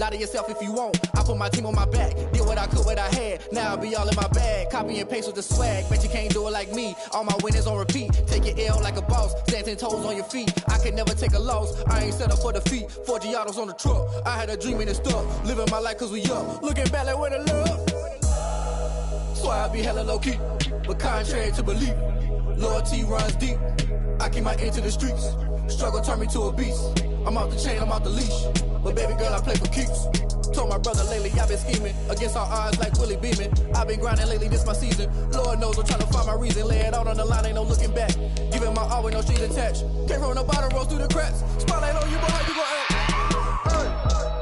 Lie to yourself if you want. I put my team on my back, did what I could, what I had. Now I be all in my bag, copy and paste with the swag. Bet you can't do it like me. All my winners on repeat. Take your L like a boss, stand 10 toes on your feet. I can never take a loss. I ain't set up for defeat. 4 Giottos on the truck. I had a dream and it stuck. Living my life cause we up. Looking back like where the love. Swear I be hella low key, but contrary to belief, loyalty runs deep. I keep my ear to the streets. Struggle turned me to a beast. I'm off the chain, I'm off the leash. But baby girl, I play for keeps. Told my brother lately I've been scheming against all odds like Willie Beeman. I've been grinding lately, this my season. Lord knows I'm trying to find my reason. Lay it out on the line, ain't no looking back. Giving my all with no strings attached. Came from the bottom, rose through the cracks. Spotlight on you, but how you gon' act? Hey,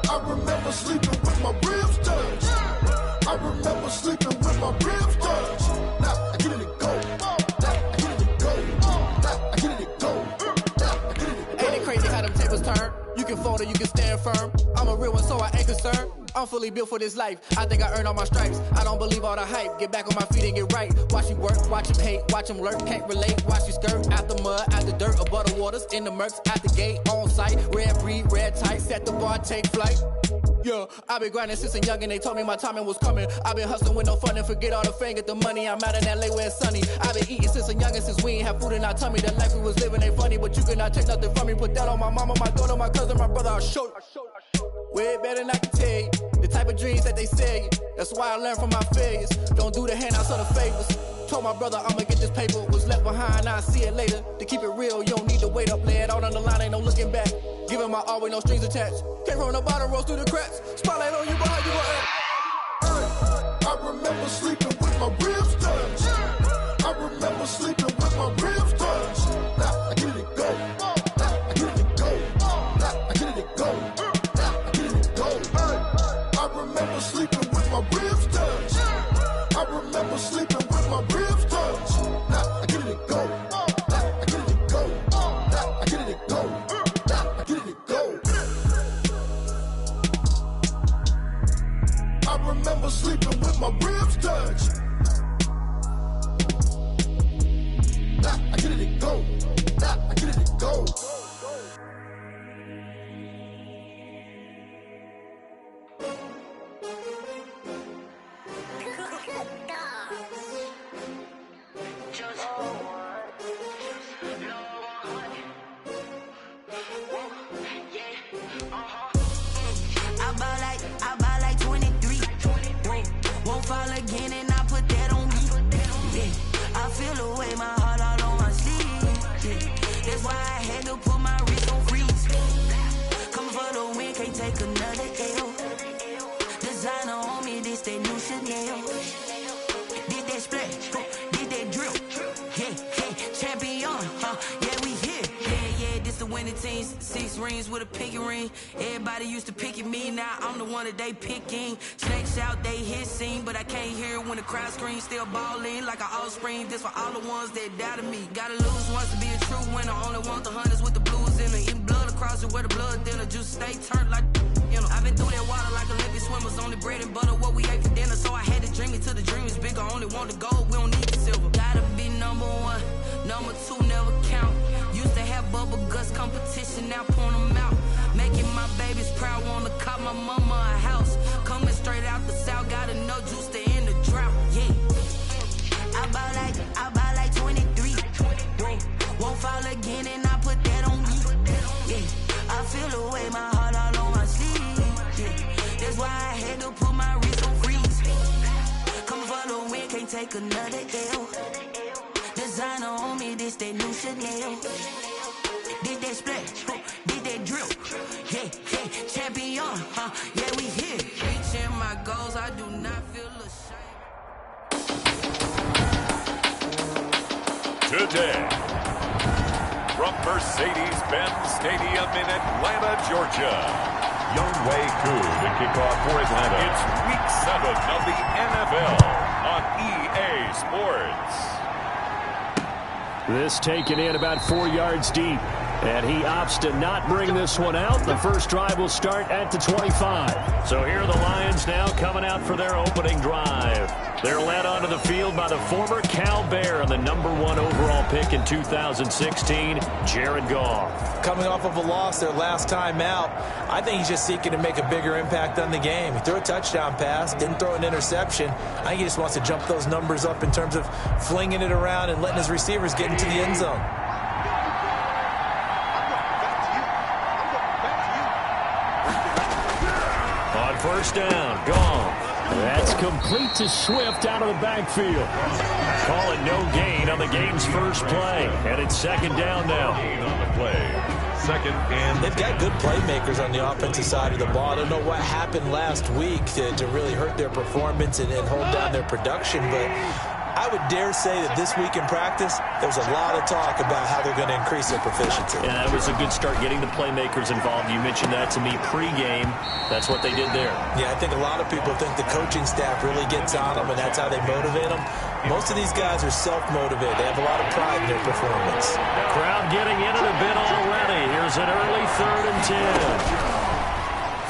I remember sleeping with my ribs touched. I remember sleeping with my ribs touched. Now I get it go. Now I get it go. Now I get it go. Now I get it go. Ain't it crazy how them tables turn? You can fold or you can stand firm. I'm a real one, so I ain't concerned. I'm fully built for this life. I think I earned all my stripes. I don't believe all the hype. Get back on my feet and get right. Watch you work, watch him hate, watch him lurk. Can't relate, watch you skirt. Out the mud, out the dirt, above the waters, in the murks, out the gate, on site. Red breed, red tight, set the bar, take flight. Yeah, I been grinding since a young and they told me my timing was coming. I been hustling with no fun and forget all the fame, get the money. I'm out in LA where it's sunny. I been eating since a young and since we ain't have food in our tummy. The life we was living ain't funny, but you cannot take nothing from me. Put that on my mama, my daughter, my cousin, my brother, I'll show you. Way better than I can tell you. The type of dreams that they sell you. That's why I learned from my failures. Don't do the handouts or the favors. Told my brother I'ma get this paper. Was left behind, I'll see it later. To keep it real, you don't need to wait up. Lay it out on the line, ain't no looking back. Giving my all with no strings attached. Came from the bottom, rose through the cracks. Spotlight on you, but how you gon' act? Hey, I remember sleeping with my ribs touched. I remember sleeping with my ribs touched. Now I get it go. Now I get it go. Now I get it go. Now I get it go. Hey, I remember sleeping with my ribs touched. I remember sleeping with my ribs touched. Now I get it go. Now I get it go. Now I get it go. Now I get it go. I remember sleeping with my ribs touched. Now I get it go. Now I get it go. I buy like 23. Won't fall again and I put that on me. Yeah, I feel the way my heart all on my sleeve. Yeah, that's why I had to put my wrist on freeze. Coming for the win, can't take another L. Designer on me, this that new Chanel. Did that splash, did that drill. Yeah, champion, yeah, we here. Yeah, this the winning teams. 6 rings with a pinky ring. Everybody used to pick at me, now I'm the one that they picking. Snakes out, they hit scene, but I can't hear it when the crowd screams. Still ballin' like an offspring. This for all the ones that doubted me. Gotta lose once to be a true winner. Only want the hunters with the blues in it. Eating blood across it where the blood thinner. Juice stay turned like, you know. I've been through that water like Olympic swimmers. Only bread and butter, what we ate for dinner. So I had to dream it till the dream is bigger. Only want the gold, we don't need the silver. Gotta be number 1, number 2 never count. Used to have bubble guts competition, now point them out. Making my babies proud, wanna cop my mama a house. Coming straight out the south, gotta know juice to end the drought. Yeah, I buy like 23. Won't fall again and I put that on me. Yeah, I feel the way my heart all on my sleeve. Yeah, that's why I had to put my wrist on freeze. Coming for the win, can't take another L. Designer on me, this that new Chanel. Did that splash, did that drill. Yeah, champion, yeah, we here. Reaching my goals, I do not feel ashamed. Today, from Mercedes-Benz Stadium in Atlanta, Georgia, Younghoe Koo to kick off for Atlanta. It's Week 7 of the NFL on EA Sports. This taken in about 4 yards deep. And he opts to not bring this one out. The first drive will start at the 25. So here are the Lions now coming out for their opening drive. They're led onto the field by the former Cal Bear and the #1 overall pick in 2016, Jared Goff. Coming off of a loss their last time out, I think he's just seeking to make a bigger impact on the game. He threw a touchdown pass, didn't throw an interception. I think he just wants to jump those numbers up in terms of flinging it around and letting his receivers get into the end zone. On first down, Goff. That's complete to Swift out of the backfield. Call it no gain on the game's first play. And it's second down now. On the play. Second and They've got good playmakers on the offensive side of the ball. I don't know what happened last week to really hurt their performance and hold down their production, but I would dare say that this week in practice, there was a lot of talk about how they're going to increase their proficiency. Yeah, that was a good start getting the playmakers involved. You mentioned that to me pregame. That's what they did there. Yeah, I think a lot of people think the coaching staff really gets on them, and that's how they motivate them. Most of these guys are self-motivated. They have a lot of pride in their performance. Crowd getting in it a bit already. Here's an early 3rd and 10.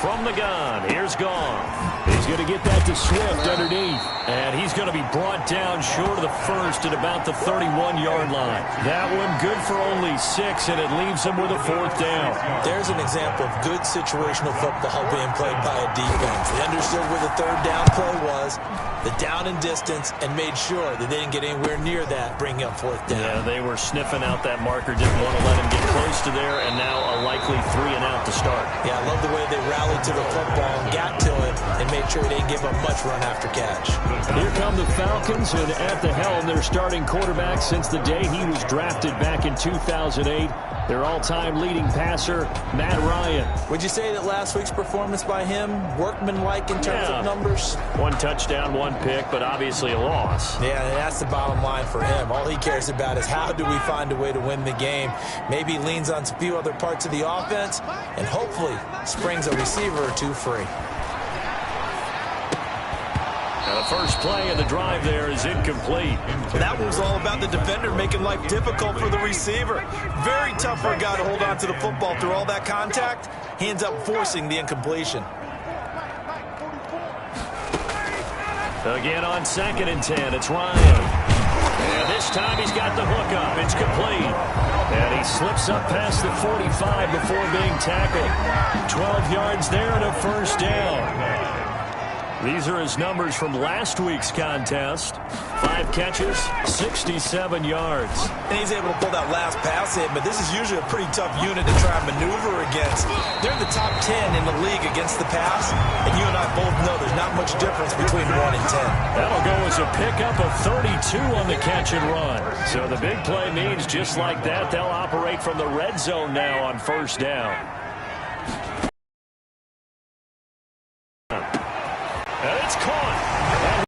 From the gun, here's Goff. He's going to get that to Swift underneath. And he's going to be brought down short of the first at about the 31-yard line. That one good for only 6, and it leaves him with a 4th down. There's an example of good situational football being played by a defense. They understood where the 3rd down play was, the down and distance, and made sure that they didn't get anywhere near that, bringing up 4th down. Yeah, they were sniffing out that marker, didn't want to let him get close to there, and now a likely 3 and out to start. Yeah, I love the way they rallied to the football and got to it and made sure they didn't give up much run after catch. Here come the Falcons, and at the helm, their starting quarterback since the day he was drafted back in 2008. Their all-time leading passer, Matt Ryan. Would you say that last week's performance by him, workmanlike in terms of numbers? 1 touchdown, 1 pick, but obviously a loss. Yeah, and that's the bottom line for him. All he cares about is how do we find a way to win the game. Maybe he leans on a few other parts of the offense and hopefully springs a receiver or two free. The first play of the drive there is incomplete. That one was all about the defender making life difficult for the receiver. Very tough for a guy to hold on to the football through all that contact. He ends up forcing the incompletion. Again on 2nd and 10, it's Ryan. And this time he's got the hook up. It's complete. And he slips up past the 45 before being tackled. 12 yards there and a 1st down. These are his numbers from last week's contest. 5 catches, 67 yards. And he's able to pull that last pass in, but this is usually a pretty tough unit to try and maneuver against. They're in the top 10 in the league against the pass, and you and I both know there's not much difference between 1 and 10. That'll go as a pickup of 32 on the catch and run. So the big play means just like that, they'll operate from the red zone now on 1st down. And it's caught.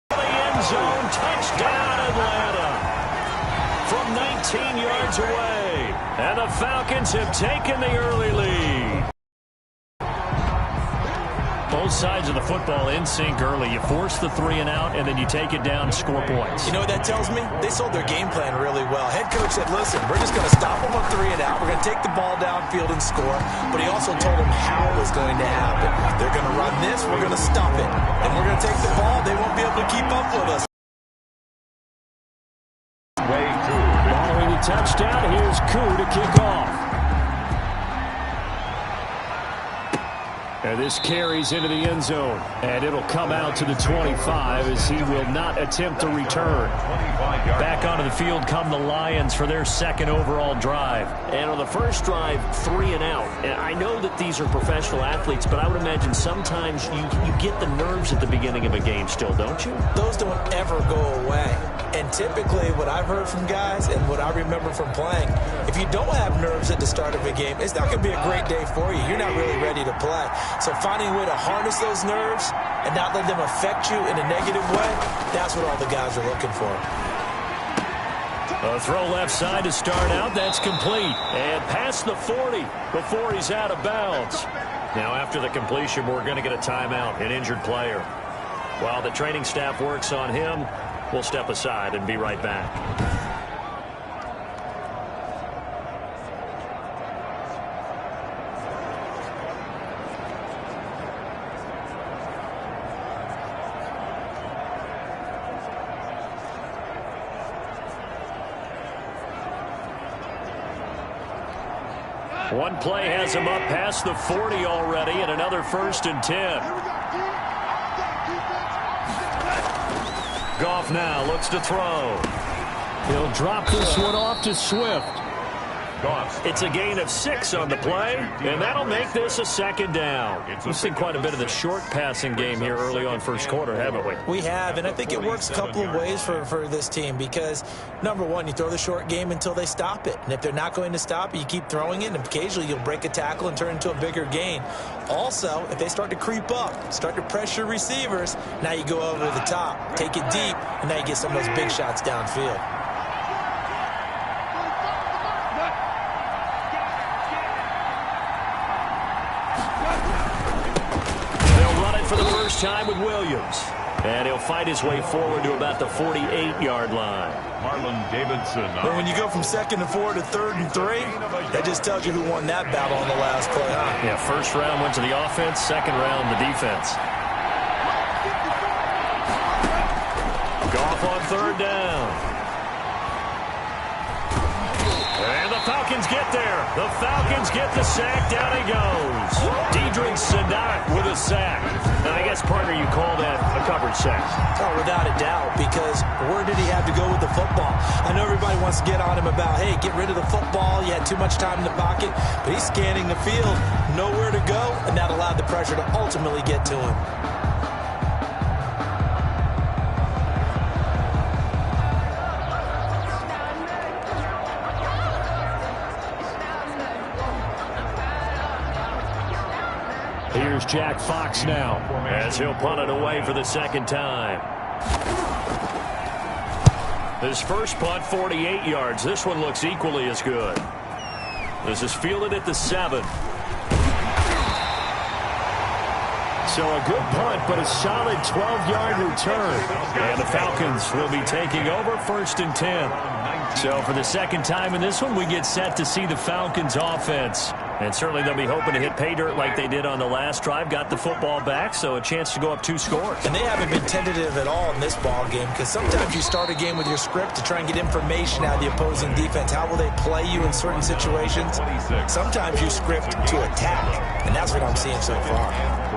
The end zone, touchdown Atlanta. From 19 yards away. And the Falcons have taken the early lead. Both sides of the football in sync early. You force the 3 and out, and then you take it down, score points. You know what that tells me? They sold their game plan really well. Head coach said, listen, we're just going to stop them on 3 and out. We're going to take the ball downfield and score. But he also told them how it was going to happen. They're going to run this. We're going to stop it. And we're going to take the ball. They won't be able to keep up with us. Following the touchdown, here's Koo to kick off. And this carries into the end zone. And it'll come out to the 25 as he will not attempt to return. Back onto the field come the Lions for their 2nd overall drive. And on the first drive, 3 and out. And I know that these are professional athletes, but I would imagine sometimes you get the nerves at the beginning of a game still, don't you? Those don't ever go away. And typically what I've heard from guys and what I remember from playing, if you don't have nerves at the start of a game, it's not going to be a great day for you. You're not really ready to play. So finding a way to harness those nerves and not let them affect you in a negative way, that's what all the guys are looking for. A throw left side to start out. That's complete. And past the 40 before he's out of bounds. Now after the completion, we're going to get a timeout, an injured player. While the training staff works on him, we'll step aside and be right back. One play has him up past the 40 already, and another 1st and 10. Goff now looks to throw. He'll drop this one off to Swift. It's a gain of 6 on the play, and that'll make this a 2nd down. We've seen quite a bit of the short passing game here early on first quarter, haven't we? We have, and I think it works a couple of ways for this team because, number one, you throw the short game until they stop it. And if they're not going to stop it, you keep throwing it, and occasionally you'll break a tackle and turn into a bigger gain. Also, if they start to creep up, start to pressure receivers, now you go over the top, take it deep, and now you get some of those big shots downfield. For the first time with Williams. And he'll fight his way forward to about the 48-yard line. Marlon Davidson. But when you go from 2nd and 4 to 3rd and 3, that just tells you who won that battle on the last play, huh? Yeah, first round went to the offense, second round the defense. Goff on 3rd down. And the Falcons get there. The Falcons get the sack. Down he goes. Dedrick Sadat with a sack. Now, I guess, partner, you call that a covered sack. Oh, without a doubt, because where did he have to go with the football? I know everybody wants to get on him about, hey, get rid of the football. You had too much time in the pocket. But he's scanning the field, nowhere to go, and that allowed the pressure to ultimately get to him. Here's Jack Fox now as he'll punt it away for the 2nd time. His first punt, 48 yards. This one looks equally as good. This is fielded at the 7. So a good punt, but a solid 12-yard return. And the Falcons will be taking over 1st and 10. So for the 2nd time in this one, we get set to see the Falcons offense. And certainly they'll be hoping to hit pay dirt like they did on the last drive. Got the football back, so a chance to go up 2 scores. And they haven't been tentative at all in this ball game because sometimes you start a game with your script to try and get information out of the opposing defense. How will they play you in certain situations? Sometimes you script to attack, and that's what I'm seeing so far.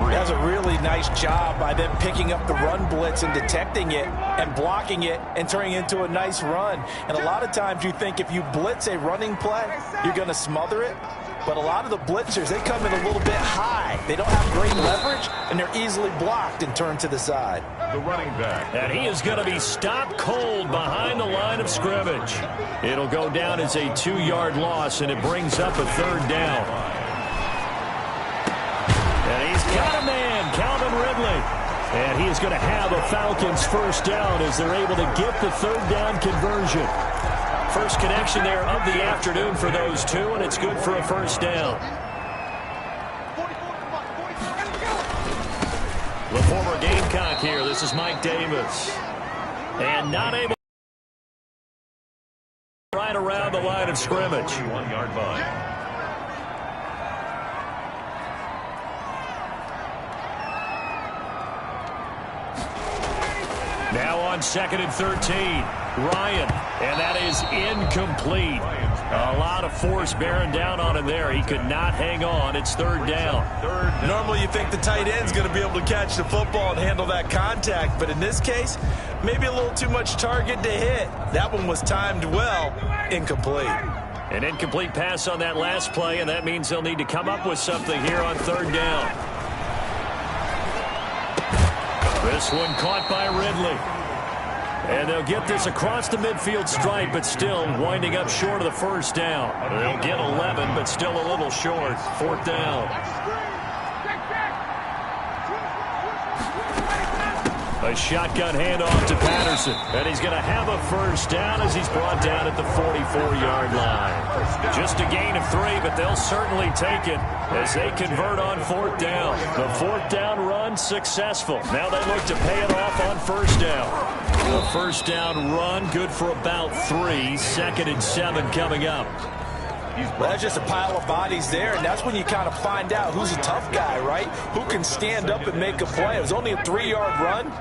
That's a really nice job by them picking up the run blitz and detecting it and blocking it and turning it into a nice run. And a lot of times you think if you blitz a running play, you're going to smother it. But a lot of the blitzers, they come in a little bit high. They don't have great leverage, and they're easily blocked and turned to the side. The running back. And he is going to be stopped cold behind the line of scrimmage. It'll go down as a 2-yard loss, and it brings up a 3rd down. And he's got a man, Calvin Ridley. And he is going to have a Falcons 1st down as they're able to get the 3rd down conversion. First connection there of the afternoon for those two, and it's good for a 1st down. The former Gamecock here. This is Mike Davis. And not able right around the line of scrimmage. 1-yard line. Now on 2nd and 13. Ryan, and that is incomplete. A lot of force bearing down on him there. He could not hang on. It's 3rd down. Normally you think the tight end's going to be able to catch the football and handle that contact, but in this case, maybe a little too much target to hit. That one was timed well. Incomplete. An incomplete pass on that last play, and that means they'll need to come up with something here on 3rd down. This one caught by Ridley. And they'll get this across the midfield stripe, but still winding up short of the 1st down. They'll get 11, but still a little short. 4th down. A shotgun handoff to Patterson. And he's going to have a 1st down as he's brought down at the 44-yard line. Just a gain of 3, but they'll certainly take it as they convert on 4th down. The 4th down run successful. Now they look to pay it off on 1st down. The 1st down run good for about 3. 2nd and 7 coming up. Well, that's just a pile of bodies there, and that's when you kind of find out who's a tough guy, right? Who can stand up and make a play. It was only a 3-yard run,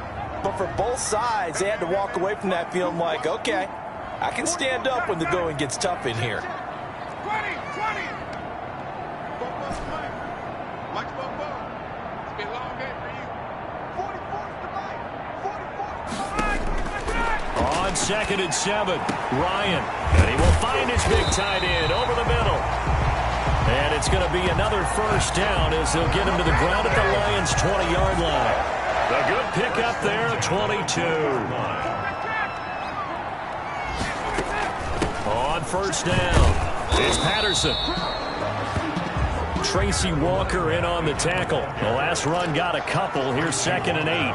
but for both sides, they had to walk away from that feeling like, okay, I can stand up when the going gets tough in here. 2nd and 7. Ryan, and he will find his big tight end over the middle. And it's going to be another first down as they'll get him to the ground at the Lions' 20-yard line. A good pickup there, 22. On first down, it's Patterson. Tracy Walker in on the tackle. The last run got a couple. Here's 2nd and 8.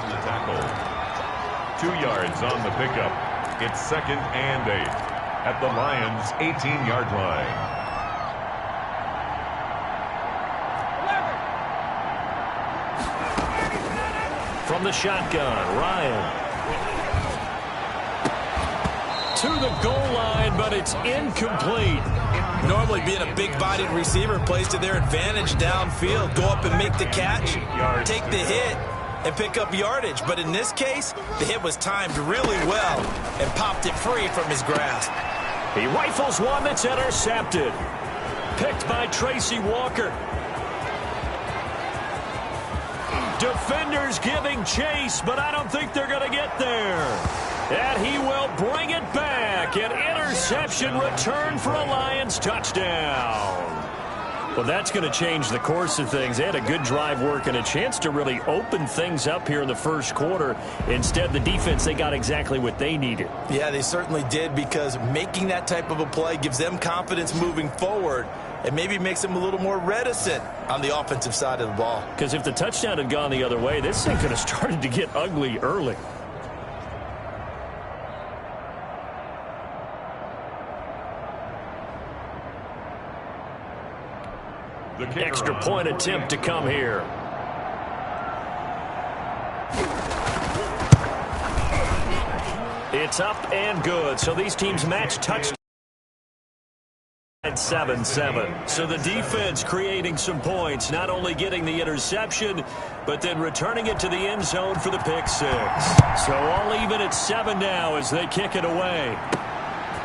2 yards on the pickup. It's 2nd and 8 at the Lions' 18-yard line. From the shotgun, Ryan. To the goal line, but it's incomplete. Normally being a big-bodied receiver plays to their advantage downfield. Go up and make the catch, take the hit, and pick up yardage. But in this case, the hit was timed really well and popped it free from his grasp. He rifles one that's intercepted. Picked by Tracy Walker. Defenders giving chase, but I don't think they're going to get there. And he will bring it back. An interception return for a Lions touchdown. Well, that's going to change the course of things. They had a good drive work and a chance to really open things up here in the first quarter. Instead, the defense, they got exactly what they needed. Yeah, they certainly did, because making that type of a play gives them confidence moving forward and maybe makes them a little more reticent on the offensive side of the ball. Because if the touchdown had gone the other way, this thing could have started to get ugly early. Extra point attempt to come here. It's up and good. So these teams match touchdowns at 7-7. So the defense creating some points, not only getting the interception, but then returning it to the end zone for the pick six. So all even at 7 now as they kick it away.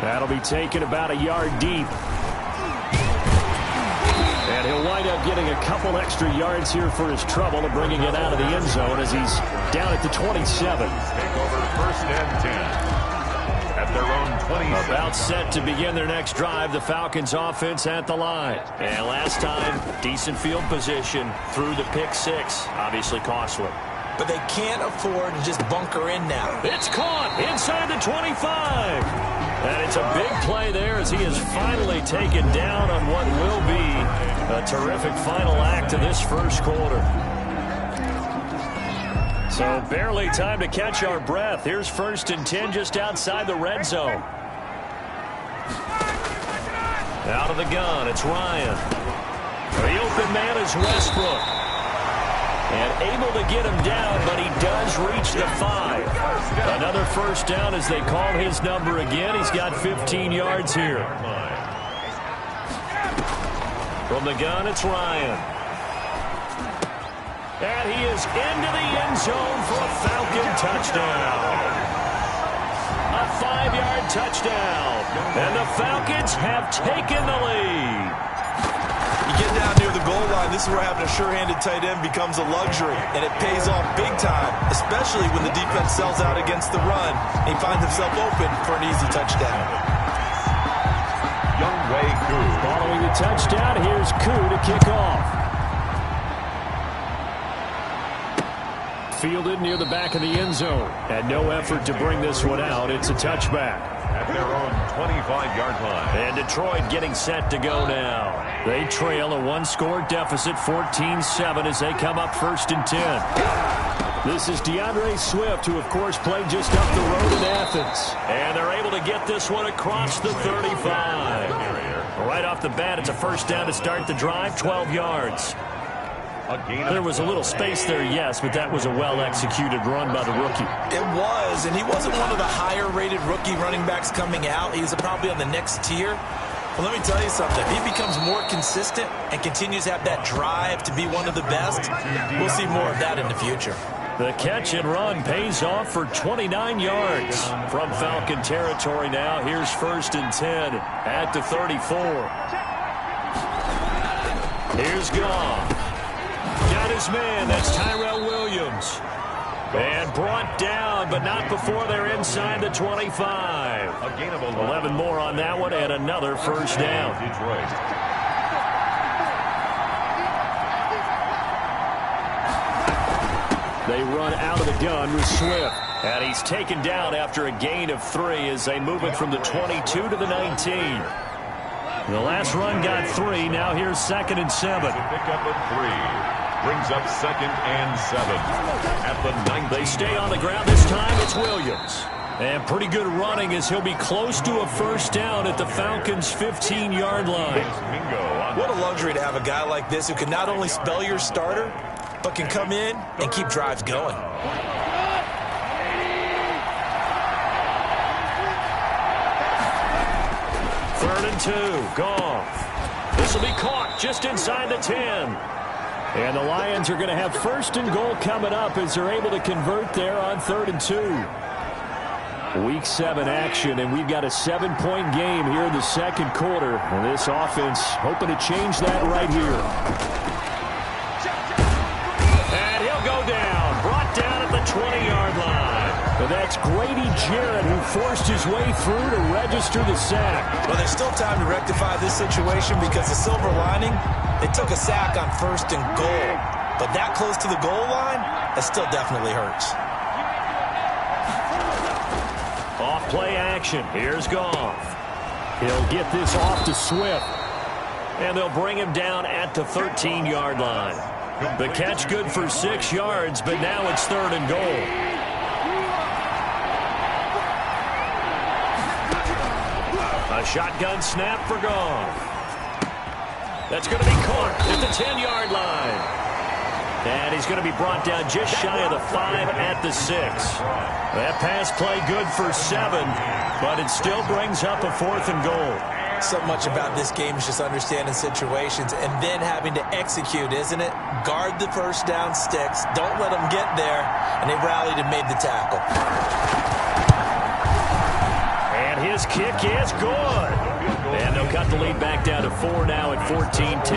That'll be taken about a yard deep. And he'll wind up getting a couple extra yards here for his trouble and bringing it out of the end zone as he's down at the 27. Take over 1st and 10 at their own 27. About set to begin their next drive, the Falcons offense at the line. And last time, decent field position through the pick six. Obviously costly. But they can't afford to just bunker in now. It's caught inside the 25. And it's a big play there as he is finally taken down on what will be a terrific final act of this first quarter. So barely time to catch our breath. Here's 1st and 10 just outside the red zone. Out of the gun, it's Ryan. The open man is Westbrook. And able to get him down, but he does reach the 5. Another first down as they call his number again. He's got 15 yards here. From the gun, it's Ryan. And he is into the end zone for a Falcon touchdown. A 5-yard touchdown. And the Falcons have taken the lead. You get down near the goal line, this is where having a sure-handed tight end becomes a luxury, and it pays off big time, especially when the defense sells out against the run, and he finds himself open for an easy touchdown. Younghoe Koo. Following the touchdown, here's Koo to kick off. Fielded near the back of the end zone, and no effort to bring this one out. It's a touchback. At their own 25-yard line. And Detroit getting set to go now. They trail a one-score deficit, 14-7, as they come up 1st and 10. This is DeAndre Swift, who, of course, played just up the road in Athens. And they're able to get this one across the 35. Right off the bat, it's a first down to start the drive, 12 yards. There was a little space there, yes, but that was a well-executed run by the rookie. It was, and he wasn't one of the higher-rated rookie running backs coming out. He was probably on the next tier. But let me tell you something. If he becomes more consistent and continues to have that drive to be one of the best, we'll see more of that in the future. The catch and run pays off for 29 yards from Falcon territory now. Here's 1st and 10 at the 34. Here's Goff. Got his man. That's Tyrell Williams. And brought down, but not before they're inside the 25. A gain of 11 more on that one, and another first down. Detroit. They run out of the gun with Swift. And he's taken down after a gain of 3 as they move it from the 22 to the 19. The last run got 3. Now here's 2nd and 7. Pick up a 3. Brings up 2nd and 7. At the 9. They stay on the ground this time. It's Williams. And pretty good running as he'll be close to a first down at the Falcons' 15-yard line. What a luxury to have a guy like this who can not only spell your starter, but can come in and keep drives going. 3rd and 2. Goff. This will be caught just inside the 10. And the Lions are going to have 1st and goal coming up as they're able to convert there on 3rd and 2. Week 7 action, and we've got a 7-point game here in the 2nd quarter. And this offense hoping to change that right here. And he'll go down. Brought down at the 20-yard line. And that's Grady Jarrett who forced his way through to register the sack. Well, there's still time to rectify this situation because the silver lining, they took a sack on 1st and goal. But that close to the goal line, that still definitely hurts. Off play action. Here's Goff. He'll get this off to Swift. And they'll bring him down at the 13-yard line. The catch good for 6 yards, but now it's 3rd and goal. A shotgun snap for Goff. That's going to be caught at the 10-yard line. And he's going to be brought down just shy of the 5 at the 6. That pass play good for 7, but it still brings up a 4th and goal. So much about this game is just understanding situations and then having to execute, isn't it? Guard the first down sticks. Don't let them get there. And they rallied and made the tackle. And his kick is good. And they'll cut the lead back down to 4 now at 14-10.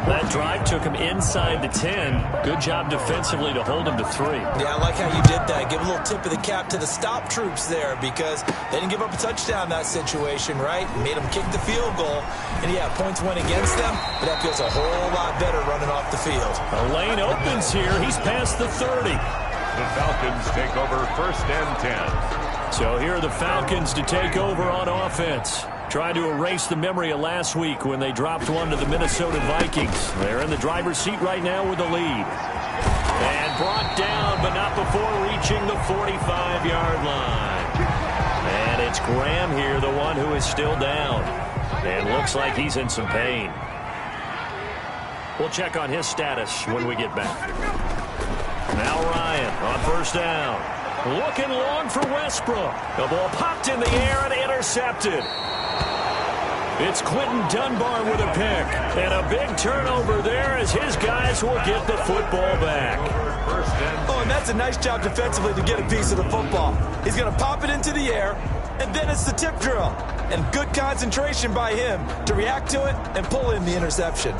That drive took him inside the 10. Good job defensively to hold him to 3. Yeah, I like how you did that. Give a little tip of the cap to the stop troops there because they didn't give up a touchdown in that situation, right? Made them kick the field goal. And, yeah, points went against them, but that feels a whole lot better running off the field. A lane opens here. He's past the 30. The Falcons take over 1st and 10. So here are the Falcons to take over on offense. Trying to erase the memory of last week when they dropped one to the Minnesota Vikings. They're in the driver's seat right now with the lead. And brought down, but not before reaching the 45-yard line. And it's Graham here, the one who is still down. And looks like he's in some pain. We'll check on his status when we get back. Now Ryan on 1st down. Looking long for Westbrook. The ball popped in the air and intercepted. It's Quentin Dunbar with a pick. And a big turnover there as his guys will get the football back. Oh, and that's a nice job defensively to get a piece of the football. He's going to pop it into the air, and then it's the tip drill. And good concentration by him to react to it and pull in the interception.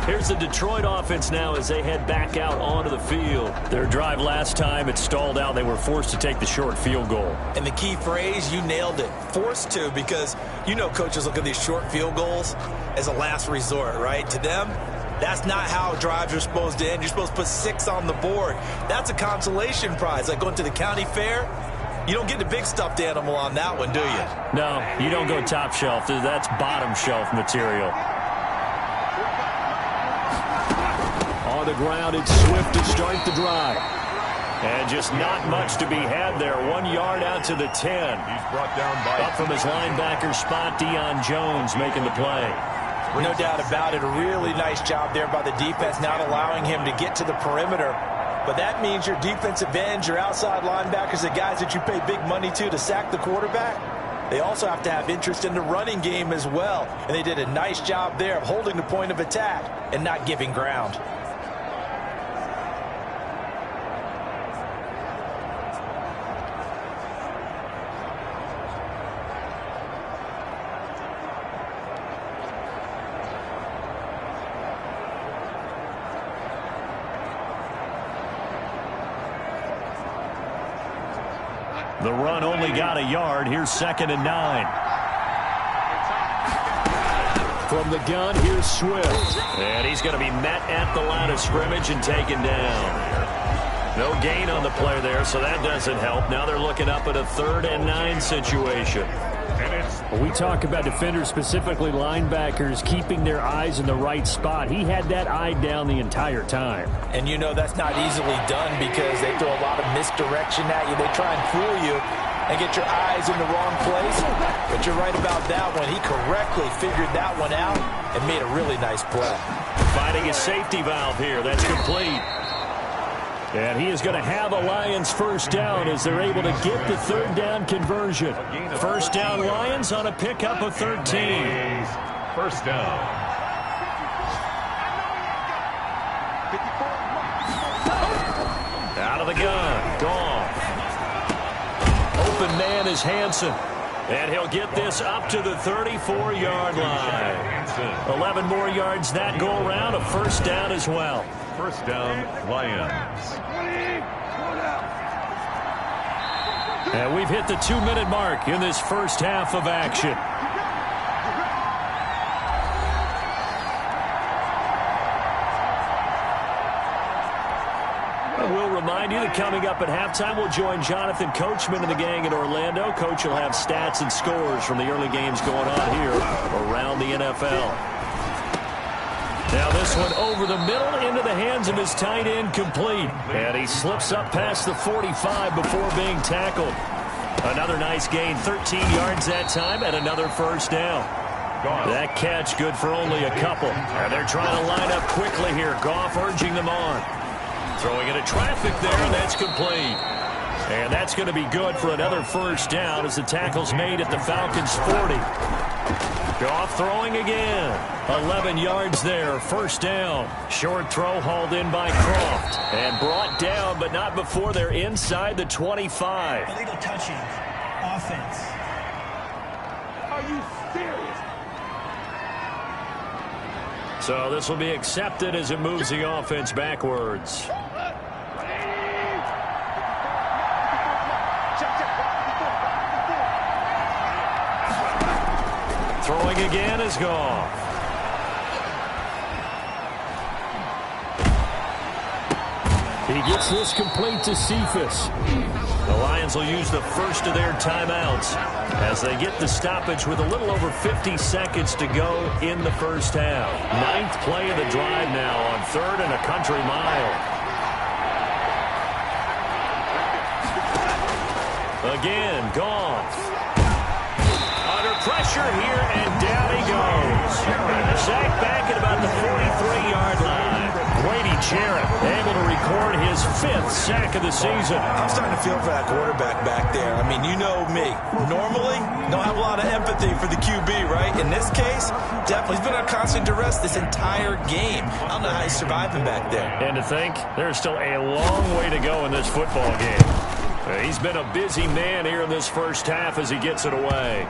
Here's the Detroit offense now as they head back out onto the field. Their drive last time, it stalled out. They were forced to take the short field goal. And the key phrase, you nailed it. Forced to, because you know coaches look at these short field goals as a last resort, right? To them, that's not how drives are supposed to end. You're supposed to put 6 on the board. That's a consolation prize, like going to the county fair. You don't get the big stuffed animal on that one, do you? No, you don't go top shelf. That's bottom shelf material. On the ground, it's Swift to start the drive. And just not much to be had there. 1 yard out to the 10. He's brought down by... Up from his linebacker spot, Deion Jones making the play. No doubt about it. A really nice job there by the defense, not allowing him to get to the perimeter. But that means your defensive ends, your outside linebackers, the guys that you pay big money to sack the quarterback, they also have to have interest in the running game as well. And they did a nice job there of holding the point of attack and not giving ground. The run only got a yard. Here's 2nd and 9. From the gun, here's Swift. And he's going to be met at the line of scrimmage and taken down. No gain on the play there, so that doesn't help. Now they're looking up at a 3rd and 9 situation. When we talk about defenders, specifically linebackers, keeping their eyes in the right spot, he had that eye down the entire time. And you know that's not easily done because they throw a lot of misdirection at you. They try and fool you and get your eyes in the wrong place. But you're right about that one. He correctly figured that one out and made a really nice play. Finding his safety valve here. That's complete. And he is going to have a Lions first down as they're able to get the 3rd down conversion. First down Lions on a pickup of 13. First down. Out of the gun. Goff. Open man is Hansen. And he'll get this up to the 34-yard line. 11 more yards that go around. A first down as well. First down, Lions. And we've hit the 2-minute mark in this first half of action. We'll remind you that coming up at halftime, we'll join Jonathan Coachman and the gang in Orlando. Coach will have stats and scores from the early games going on here around the NFL. Now this one over the middle into the hands of his tight end, complete. And he slips up past the 45 before being tackled. Another nice gain, 13 yards that time, and another first down. That catch good for only a couple. And they're trying to line up quickly here. Goff urging them on. Throwing into traffic there, and that's complete. And that's going to be good for another first down as the tackle's made at the Falcons' 40. Goff throwing again. 11 yards there. First down. Short throw hauled in by Croft. And brought down, but not before they're inside the 25. Illegal touching. Offense. Are you serious? So this will be accepted as it moves the offense backwards. Throwing again is Goff. He gets this complete to Cephas. The Lions will use the first of their timeouts as they get the stoppage with a little over 50 seconds to go in the first half. 9th play of the drive now on 3rd and a country mile. Again, Goff. Under pressure here, and down he goes. Sacked back at about the 43-yard line. Grady Jarrett able to record his 5th sack of the season. I'm starting to feel for that quarterback back there. I mean, you know me. Normally, don't have a lot of empathy for the QB, right? In this case, definitely he's been under constant duress this entire game. I don't know how he's surviving back there. And to think, there's still a long way to go in this football game. He's been a busy man here in this first half as he gets it away.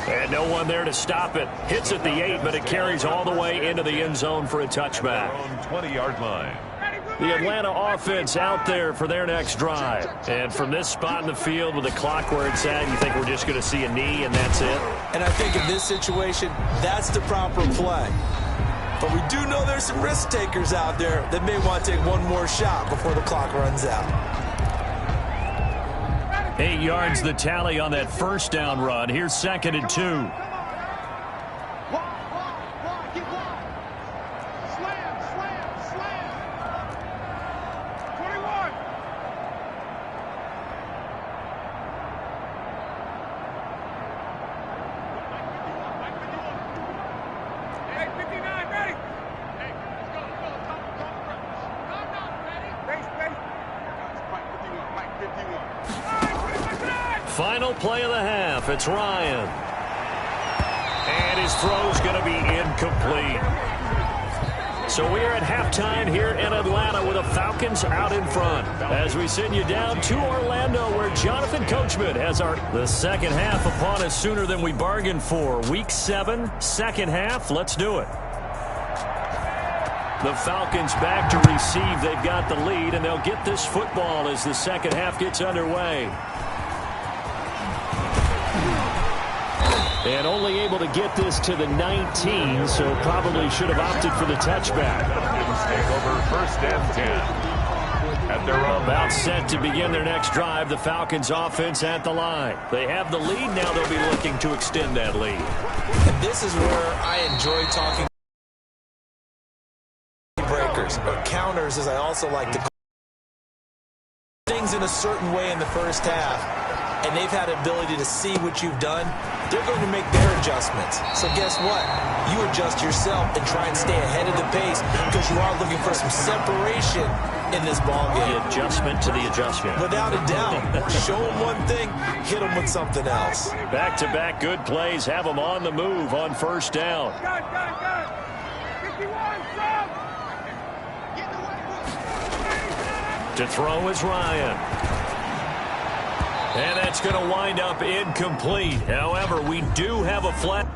And no one there to stop it. Hits at the 8, but it carries all the way into the end zone for a touchback. 20-yard line. The Atlanta offense out there for their next drive. And from this spot in the field with the clock where it's at, you think we're just going to see a knee and that's it? And I think in this situation, that's the proper play. But we do know there's some risk takers out there that may want to take one more shot before the clock runs out. 8 yards the tally on that first down run. Here's 2nd and 2. Final play of the half. It's Ryan. And his throw's going to be incomplete. So we are at halftime here in Atlanta with the Falcons out in front. As we send you down to Orlando where Jonathan Coachman has the second half upon us sooner than we bargained for. Week 7, second half. Let's do it. The Falcons back to receive. They've got the lead, and they'll get this football as the second half gets underway. And only able to get this to the 19, so probably should have opted for the touchback. Take over 1st and 10. At their own about set to begin their next drive. The Falcons offense at the line. They have the lead. Now they'll be looking to extend that lead. And this is where I enjoy talking breakers, or counters, as I also like to call things in a certain way in the first half, and they've had the ability to see what you've done. They're going to make their adjustments. So guess what? You adjust yourself and try and stay ahead of the pace, because you are looking for some separation in this ball game. The adjustment to the adjustment. Without a doubt. Show them one thing, hit them with something else. Back-to-back good plays have them on the move on 1st down. To throw is Ryan. And that's going to wind up incomplete. However, we do have a flag.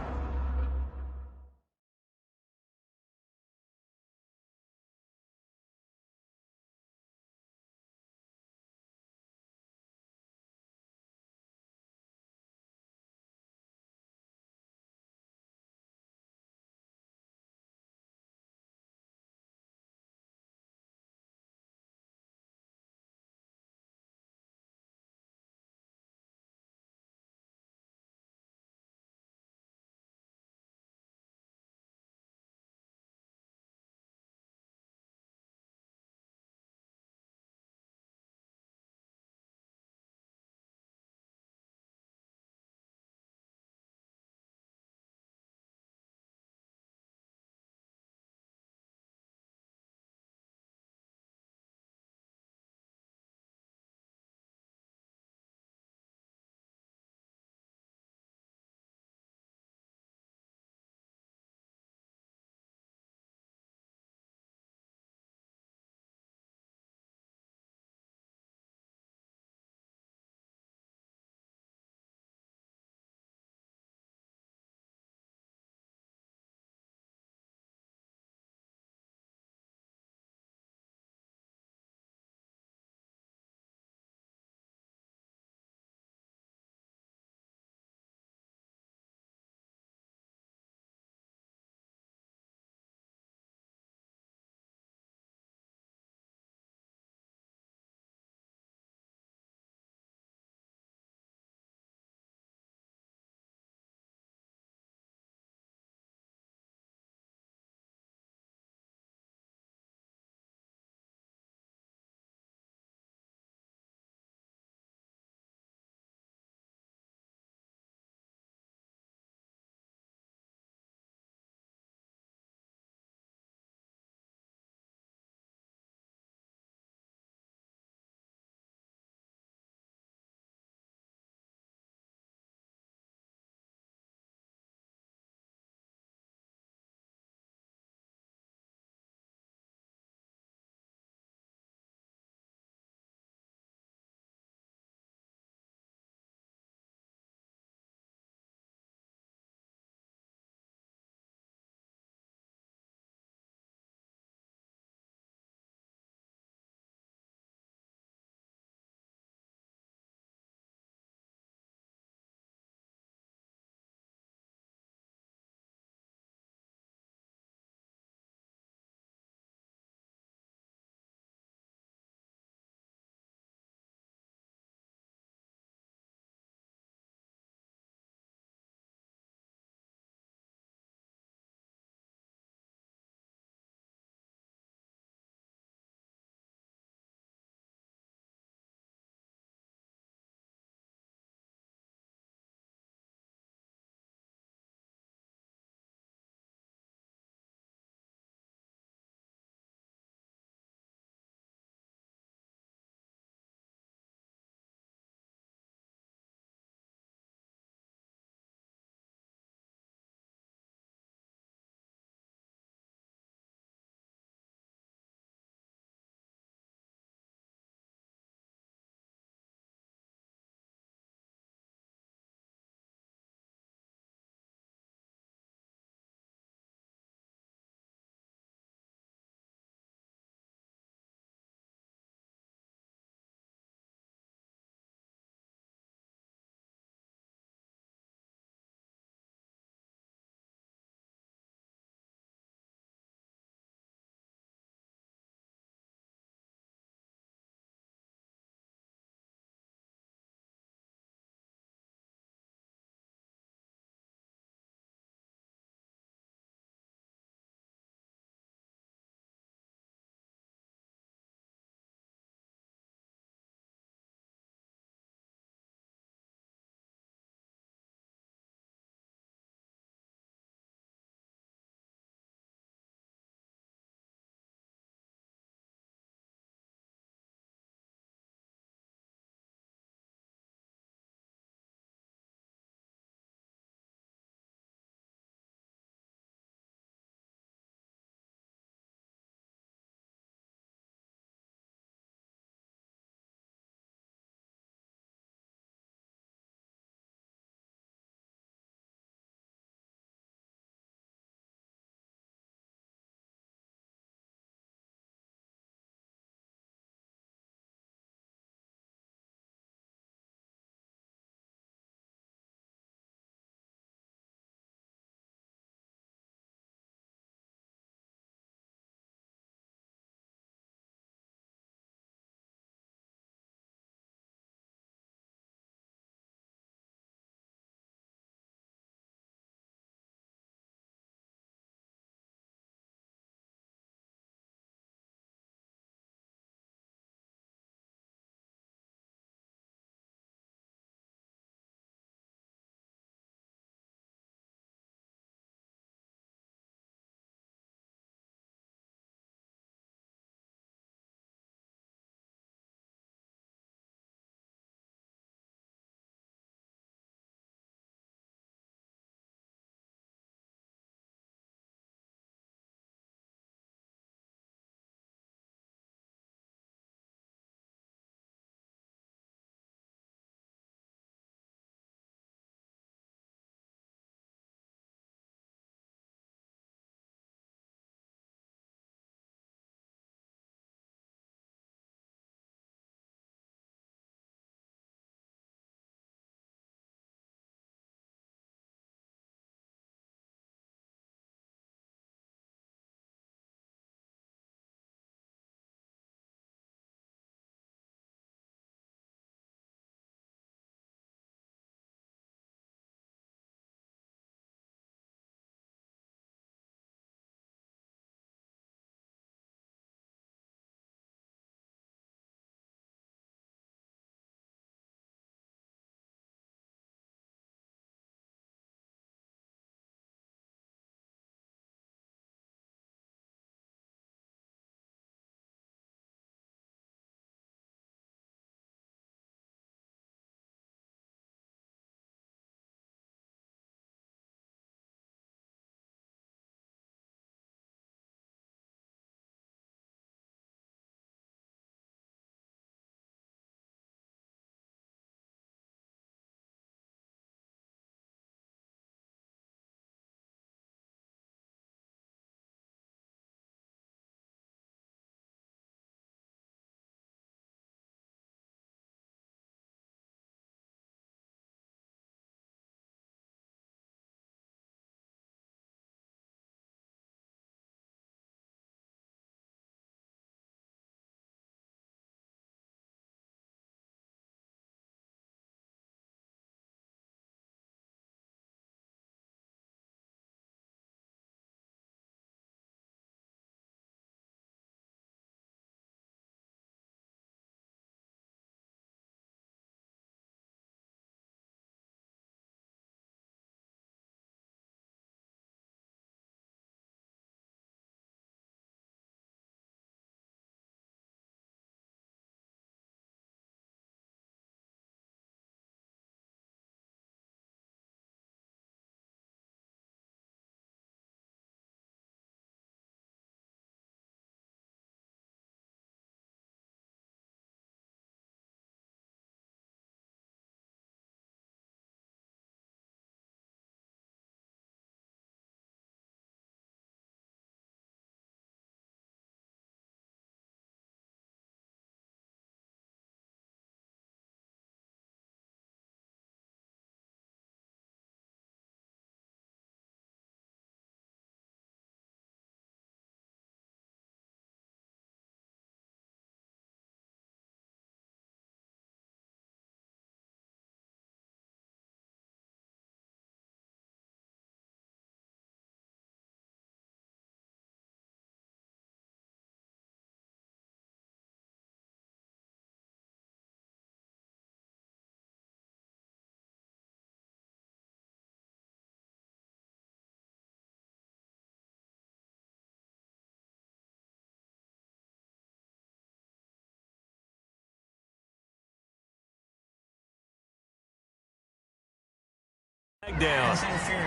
Down.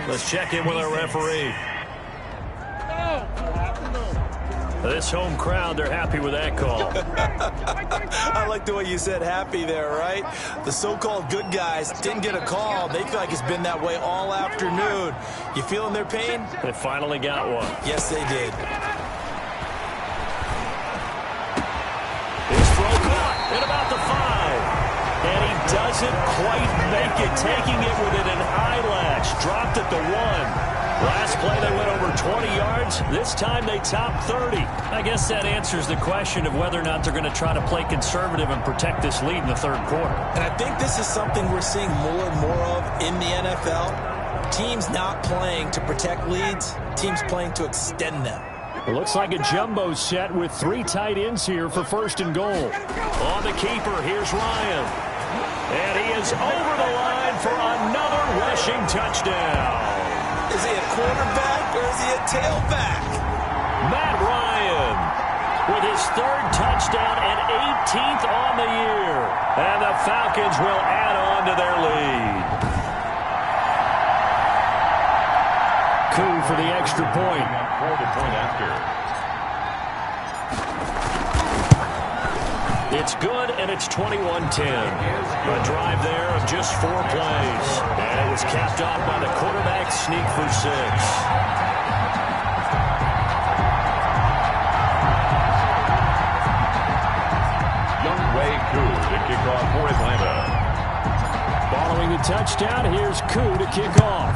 Let's check in with our referee. This home crowd, they're happy with that call. I like the way you said happy there, right? The so-called good guys didn't get a call. They feel like it's been that way all afternoon. You feeling their pain? They finally got one. Yes, they did. His throw caught at about the 5. And he doesn't quite make it, taking it with an eyelash. Dropped at the 1. Last play, they went over 20 yards. This time, they topped 30. I guess that answers the question of whether or not they're going to try to play conservative and protect this lead in the third quarter. And I think this is something we're seeing more and more of in the NFL. Teams not playing to protect leads, teams playing to extend them. It looks like a jumbo set with 3 tight ends here for first and goal. On the keeper, here's Ryan. And he is over the line for another rushing touchdown. Is he a quarterback or is he a tailback? Matt Ryan with his 3rd touchdown and 18th on the year. And the Falcons will add on to their lead. Coup for the extra point. For the point after. It's good, and it's 21-10. A drive there of just 4 plays. And it was capped off by the quarterback sneak for 6. Younghoe Koo to kick off for Atlanta. Following the touchdown, here's Koo to kick off.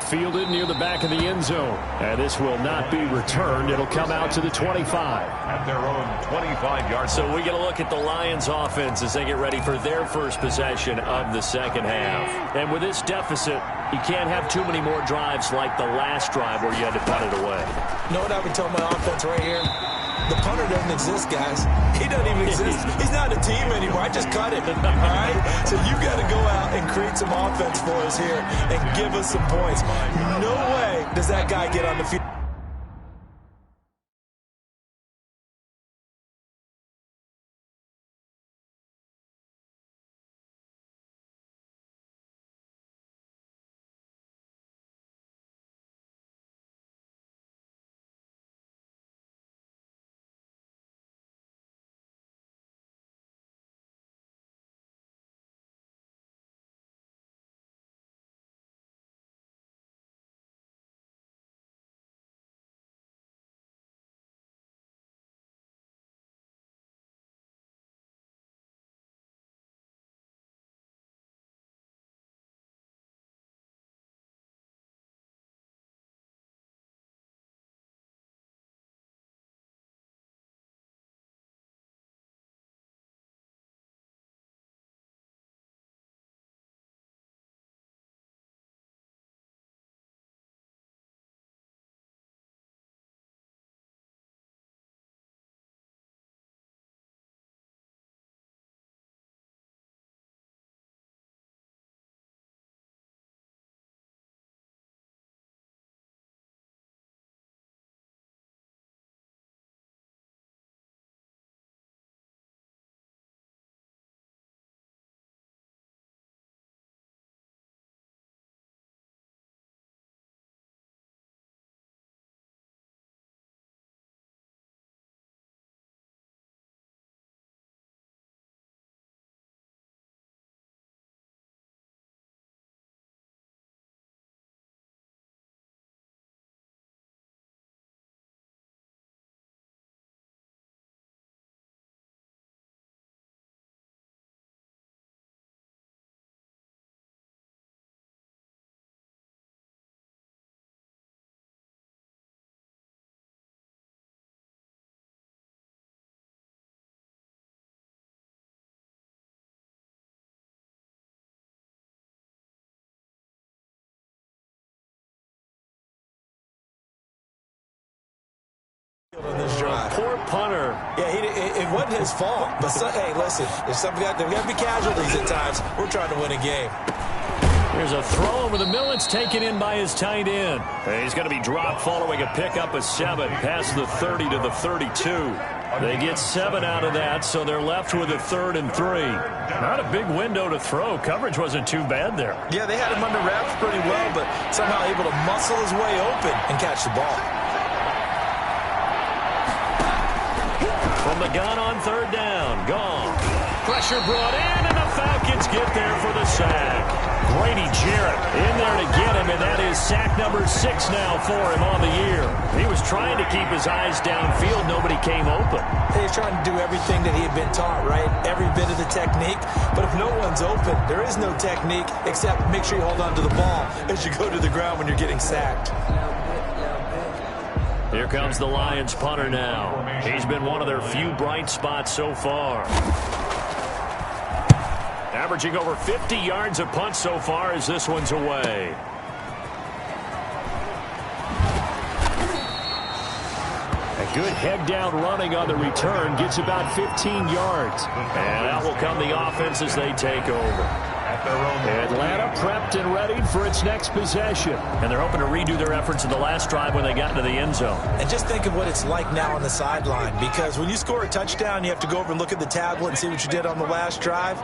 Fielded near the back of the end zone. And this will not be returned. It'll come out to the 25. At their own 25-yard. So we get a look at the Lions offense as they get ready for their first possession of the second half. And with this deficit, you can't have too many more drives like the last drive where you had to punt it away. You know what I would tell my offense right here? The punter doesn't exist, guys. He doesn't even exist. He's not a team anymore. I just cut him. All right? So you got to go out and create some offense for us here and give us some points. No way does that guy get on the field. On this drive. Poor punter. Yeah, it wasn't his fault. But hey, listen, there's got to be casualties at times. We're trying to win a game. Here's a throw over the middle. It's taken in by his tight end. And he's going to be dropped following a pickup of 7 past the 30 to the 32. They get 7 out of that, so they're left with a 3rd and 3. Not a big window to throw. Coverage wasn't too bad there. Yeah, they had him under wraps pretty well, but somehow able to muscle his way open and catch the ball. From the gun on 3rd down. Gone. Pressure brought in, and the Falcons get there for the sack. Grady Jarrett in there to get him, and that is sack number 6 now for him on the year. He was trying to keep his eyes downfield. Nobody came open. He's trying to do everything that he had been taught, right? Every bit of the technique. But if no one's open, there is no technique except make sure you hold on to the ball as you go to the ground when you're getting sacked. Here comes the Lions punter now. He's been one of their few bright spots so far. Averaging over 50 yards a punt so far as this one's away. A good head-down running on the return gets about 15 yards. And out will come the offense as they take over. Atlanta prepped and ready for its next possession. And they're hoping to redo their efforts in the last drive when they got into the end zone. And just think of what it's like now on the sideline, because when you score a touchdown, you have to go over and look at the tablet and see what you did on the last drive.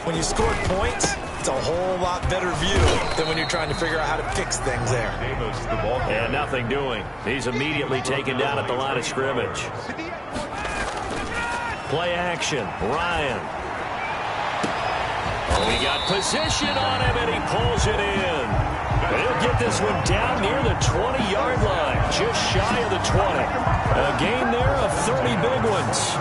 When you scored points, it's a whole lot better view than when you're trying to figure out how to fix things there. And nothing doing. He's immediately taken down at the line of scrimmage. Play action. Ryan. Oh, he got position on him, and he pulls it in. He'll get this one down near the 20-yard line, just shy of the 20. A gain there of 30 big ones.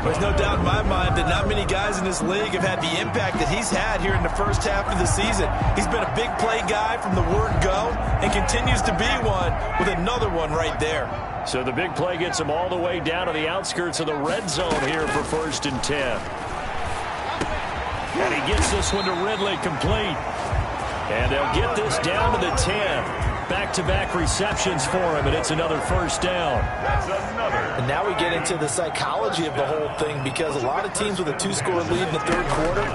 There's no doubt in my mind that not many guys in this league have had the impact that he's had here in the first half of the season. He's been a big play guy from the word go and continues to be one with another one right there. So the big play gets him all the way down to the outskirts of the red zone here for 1st and 10. And he gets this one to Ridley complete. And they'll get this down to the 10. Back-to-back receptions for him, and it's another 1st down. And now we get into the psychology of the whole thing, because a lot of teams with a 2-score lead in the 3rd quarter,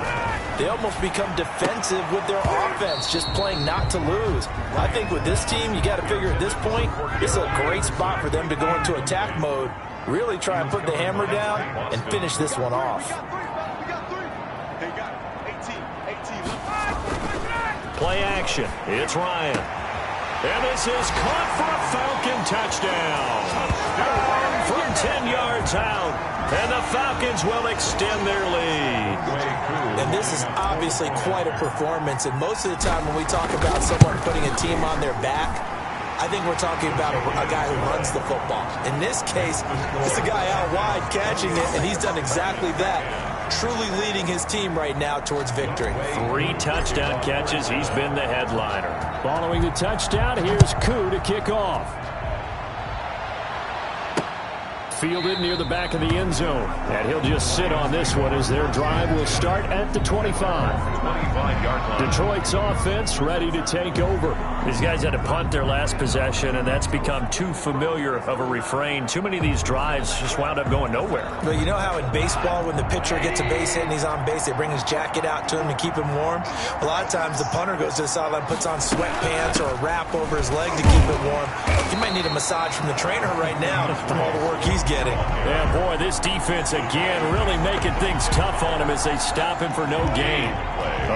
they almost become defensive with their offense, just playing not to lose. I think with this team, you got to figure at this point, this is a great spot for them to go into attack mode, really try and put the hammer down and finish this one off. Play action. It's Ryan. And this is caught for a Falcon touchdown. From 10 yards out. And the Falcons will extend their lead. And this is obviously quite a performance. And most of the time when we talk about someone putting a team on their back, I think we're talking about a guy who runs the football. In this case, it's a guy out wide catching it, and he's done exactly that. Truly leading his team right now towards victory. 3 touchdown catches. He's been the headliner. Following the touchdown, here's Koo to kick off. Fielded near the back of the end zone. And he'll just sit on this one as their drive will start at the 25. Detroit's offense ready to take over. These guys had to punt their last possession, and that's become too familiar of a refrain. Too many of these drives just wound up going nowhere. But you know how in baseball, when the pitcher gets a base hit and he's on base, they bring his jacket out to him to keep him warm? A lot of times the punter goes to the sideline, puts on sweatpants or a wrap over his leg to keep it warm. He might need a massage from the trainer right now from all the work he's getting. Yeah, boy, this defense again really making things tough on him as they stop him for no gain.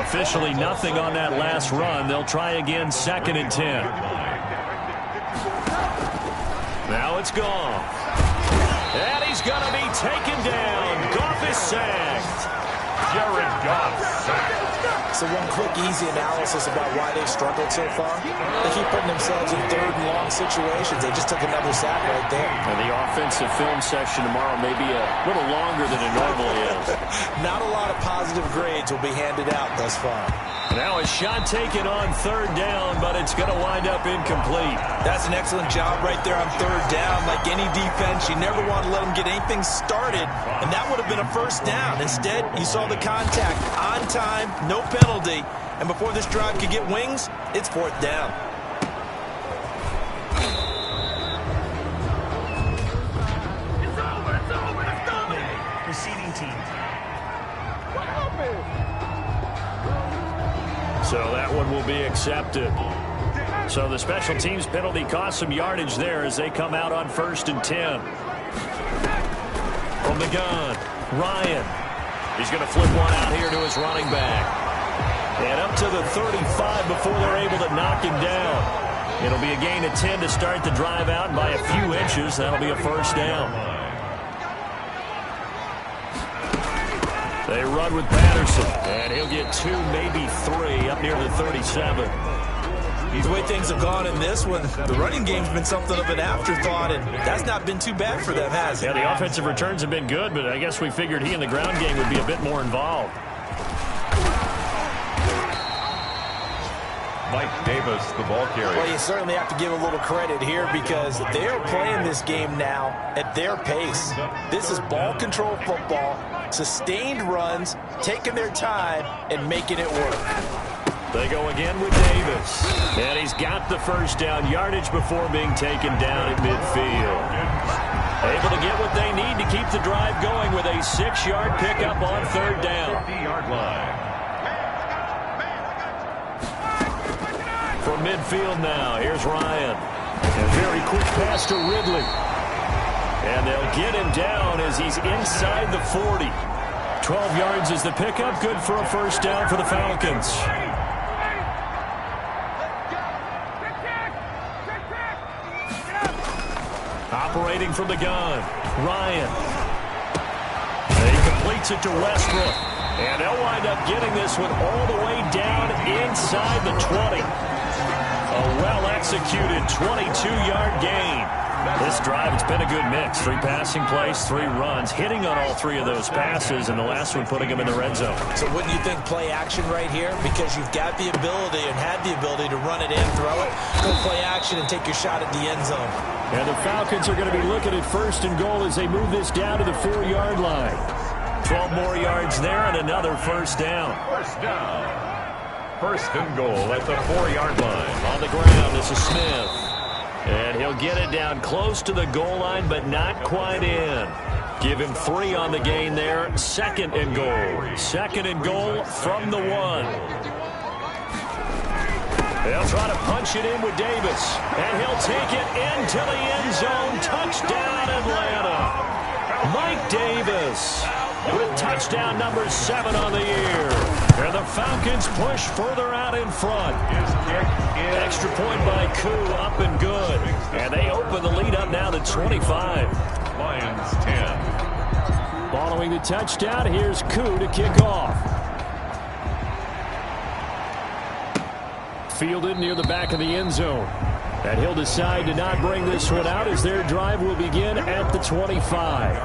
Officially nothing on that last run. They'll try again, 2nd and 10. Now it's Goff. And he's going to be taken down. Goff is sacked. Jared Goff sacked. So one quick, easy analysis about why they've struggled so far. They keep putting themselves in 3rd and long situations. They just took another sack right there. And the offensive film session tomorrow may be a little longer than it normally is. Not a lot of positive grades will be handed out thus far. Now a shot taken on 3rd down, but it's going to wind up incomplete. That's an excellent job right there on 3rd down. Like any defense, you never want to let them get anything started, and that would have been a 1st down. Instead, you saw the contact on time, no penalty, and before this drive could get wings, it's 4th down. It's over. Let's go. Receiving team. What happened? So that one will be accepted. So the special teams penalty cost some yardage there as they come out on 1st and 10. From the gun, Ryan. He's going to flip one out here to his running back. And up to the 35 before they're able to knock him down. It'll be a gain of 10 to start the drive out, and by a few inches, that'll be a first down. They run with Patterson, and he'll get 2, maybe 3, up near the 37. The way things have gone in this one, the running game's been something of an afterthought, and that's not been too bad for them, has it? Yeah, the offensive returns have been good, but I guess we figured he in the ground game would be a bit more involved. Mike Davis, the ball carrier. Well, you certainly have to give a little credit here because they are playing this game now at their pace. This is ball control football, sustained runs, taking their time, and making it work. They go again with Davis. And he's got the first down yardage before being taken down at midfield. Able to get what they need to keep the drive going with a 6-yard pickup on third down. 50-yard line. From midfield now, here's Ryan. A very quick pass to Ridley. And they'll get him down as he's inside the 40. 12 yards is the pickup. Good for a first down for the Falcons. Operating from the gun, Ryan. He completes it to Westbrook. And they'll wind up getting this one all the way down inside the 20. A well-executed 22-yard gain. This drive, it's been a good mix. 3 passing plays, 3 runs, hitting on all 3 of those passes, and the last one putting them in the red zone. So wouldn't you think play action right here? Because you've got the ability and had the ability to run it and throw it. Go play action and take your shot at the end zone. And the Falcons are going to be looking at first and goal as they move this down to the 4-yard line. 12 more yards there and another first down. First down. First and goal at the 4-yard line. On the ground, this is Smith. And he'll get it down close to the goal line, but not quite in. Give him 3 on the gain there. Second and goal. Second and goal from the 1. They'll try to punch it in with Davis. And he'll take it into the end zone. Touchdown, Atlanta. Mike Davis with touchdown number 7 on the year. And the Falcons push further out in front. Extra point by Koo, up and good. And they open the lead up now to 25. Lions 10. Following the touchdown, here's Koo to kick off. Fielded near the back of the end zone. And he'll decide to not bring this one out as their drive will begin at the 25.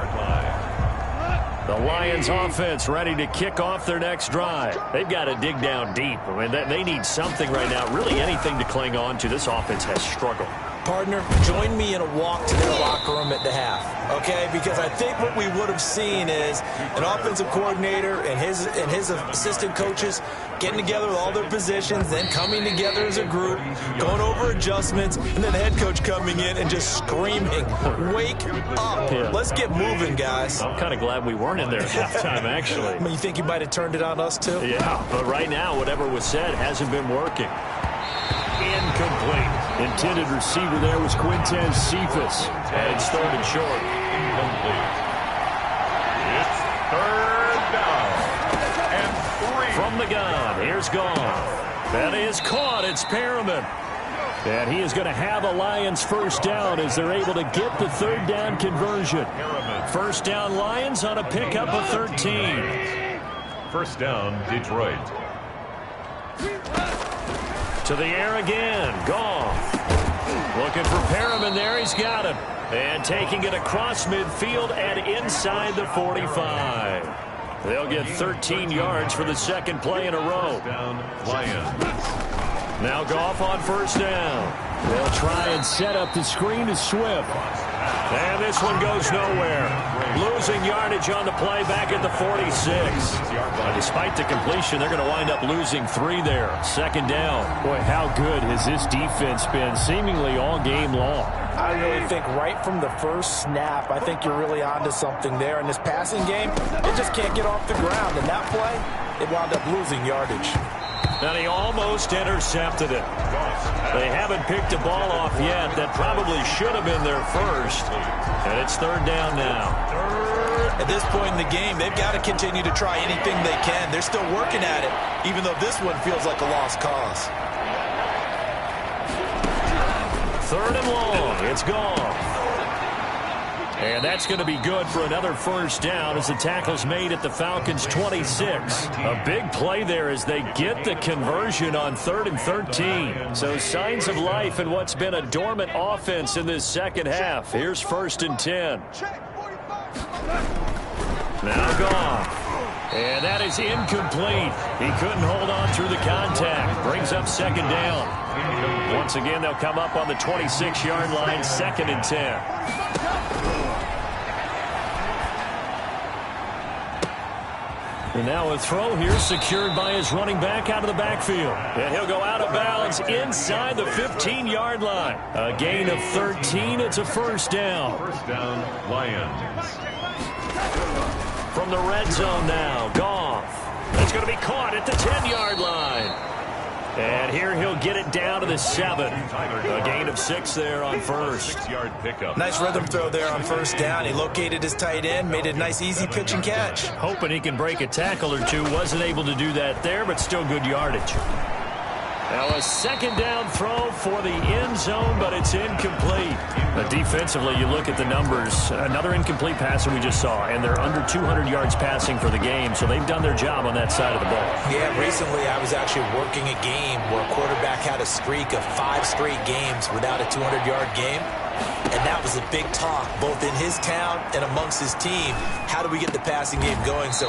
The Lions offense ready to kick off their next drive. They've got to dig down deep. I mean, they need something right now, really anything to cling on to. This offense has struggled. Partner, join me in a walk to their locker room at the half, okay? Because I think what we would have seen is an offensive coordinator and his assistant coaches getting together with all their positions, then coming together as a group, going over adjustments, and then the head coach coming in and just screaming, "Wake up. Yeah. Let's get moving, guys." I'm kind of glad we weren't in there at halftime, actually. I mean, you think you might have turned it on us, too? Yeah, but right now, whatever was said hasn't been working. Incomplete. Intended receiver there was Quintez Cephas. And it's third and short. Incomplete. It's third down. And 3. From the gun, here's Goff. That is caught. It's Perriman. And he is going to have a Lions first down as they're able to get the third down conversion. First down Lions on a pickup of 13. First down, Detroit. To the air again. Goff. Looking for Perriman there. He's got him. And taking it across midfield and inside the 45. They'll get 13 yards for the second play in a row. Down, Lions. Now Goff on first down. They'll try and set up the screen to Swift. And this one goes nowhere. Losing yardage on the play back at the 46. Despite the completion, they're going to wind up losing 3 there. Second down. Boy, how good has this defense been seemingly all game long? I really think right from the first snap, I think you're really onto something there. In this passing game, it just can't get off the ground. In that play, it wound up losing yardage. And he almost intercepted it. They haven't picked a ball off yet. That probably should have been their first. And it's third down now. At this point in the game, they've got to continue to try anything they can. They're still working at it, even though this one feels like a lost cause. Third and long. It's gone. And that's going to be good for another first down as the tackle's made at the Falcons' 26. A big play there as they get the conversion on 3rd and 13. So signs of life in what's been a dormant offense in this second half. Here's 1st and 10. Now gone. And that is incomplete. He couldn't hold on through the contact. Brings up 2nd down. Once again, they'll come up on the 26-yard line, 2nd and 10. And now a throw here secured by his running back out of the backfield. And he'll go out of bounds inside the 15-yard line. A gain of 13. It's a first down. First down, Lions. From the red zone now, Goff. That's going to be caught at the 10-yard line. And here he'll get it down to the 7. A gain of 6 there on first. 6-yard pickup. Nice rhythm throw there on first down. He located his tight end, made a nice easy pitch and catch. Hoping he can break a tackle or two. Wasn't able to do that there, but still good yardage. Now a 2nd down throw for the end zone, but it's incomplete. But defensively, you look at the numbers. Another incomplete pass that we just saw, and they're under 200 yards passing for the game, so they've done their job on that side of the ball. Yeah, recently I was actually working a game where a quarterback had a streak of 5 straight games without a 200-yard game. And that was a big talk, both in his town and amongst his team. How do we get the passing game going? So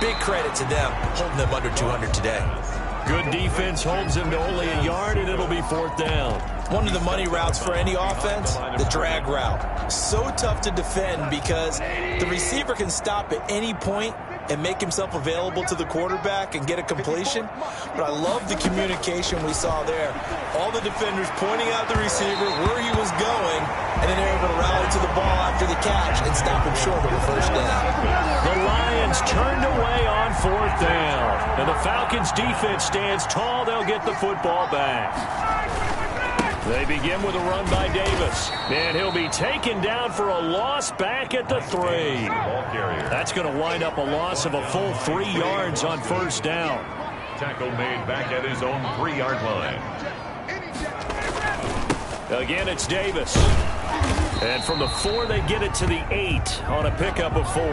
big credit to them, holding them under 200 today. Good defense holds him to only a yard, and it'll be 4th down. One of the money routes for any offense, the drag route. So tough to defend because the receiver can stop at any point and make himself available to the quarterback and get a completion. But I love the communication we saw there. All the defenders pointing out the receiver, where he was going, and then they're able to rally to the ball after the catch and stop him short of a first down. The Lions turned away on 4th down. And the Falcons defense stands tall. They'll get the football back. They begin with a run by Davis. And he'll be taken down for a loss back at the 3. That's going to wind up a loss of a full 3 yards on first down. Tackle made back at his own 3-yard line. Again, it's Davis. And from the 4, they get it to the 8 on a pickup of 4.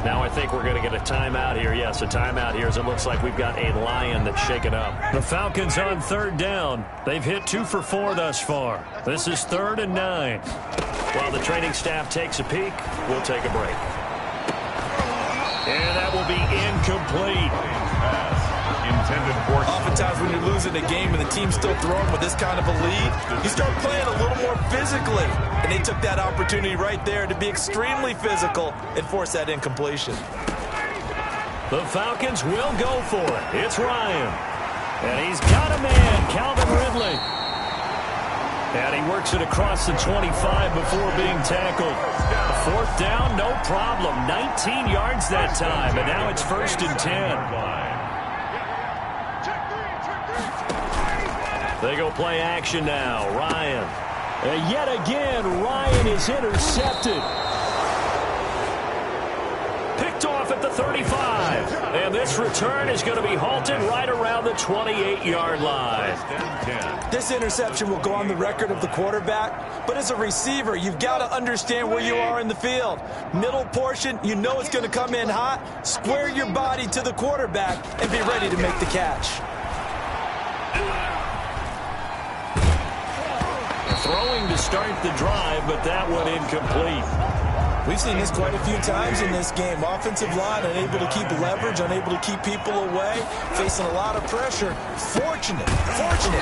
Now I think we're going to get a timeout here. Yes, a timeout here as it looks like we've got a Lion that's shaken up. The Falcons on 3rd down. They've hit 2 for 4 thus far. This is 3rd and 9. While the training staff takes a peek, we'll take a break. And that will be incomplete. Intended for. Oftentimes when you're losing a game and the team's still throwing with this kind of a lead, you start playing a little more physically. And they took that opportunity right there to be extremely physical and force that incompletion. The Falcons will go for it. It's Ryan. And he's got a man, Calvin Ridley. And he works it across the 25 before being tackled. 4th down, no problem. 19 yards that time. And now it's 1st and 10. They go play action now. Ryan. And yet again, Ryan is intercepted. Picked off at the 35. And this return is going to be halted right around the 28-yard line. This interception will go on the record of the quarterback, but as a receiver, you've got to understand where you are in the field. Middle portion, you know it's going to come in hot. Square your body to the quarterback and be ready to make the catch. Throwing to start the drive, but that one incomplete. We've seen this quite a few times in this game. Offensive line unable to keep leverage, unable to keep people away, facing a lot of pressure. Fortunate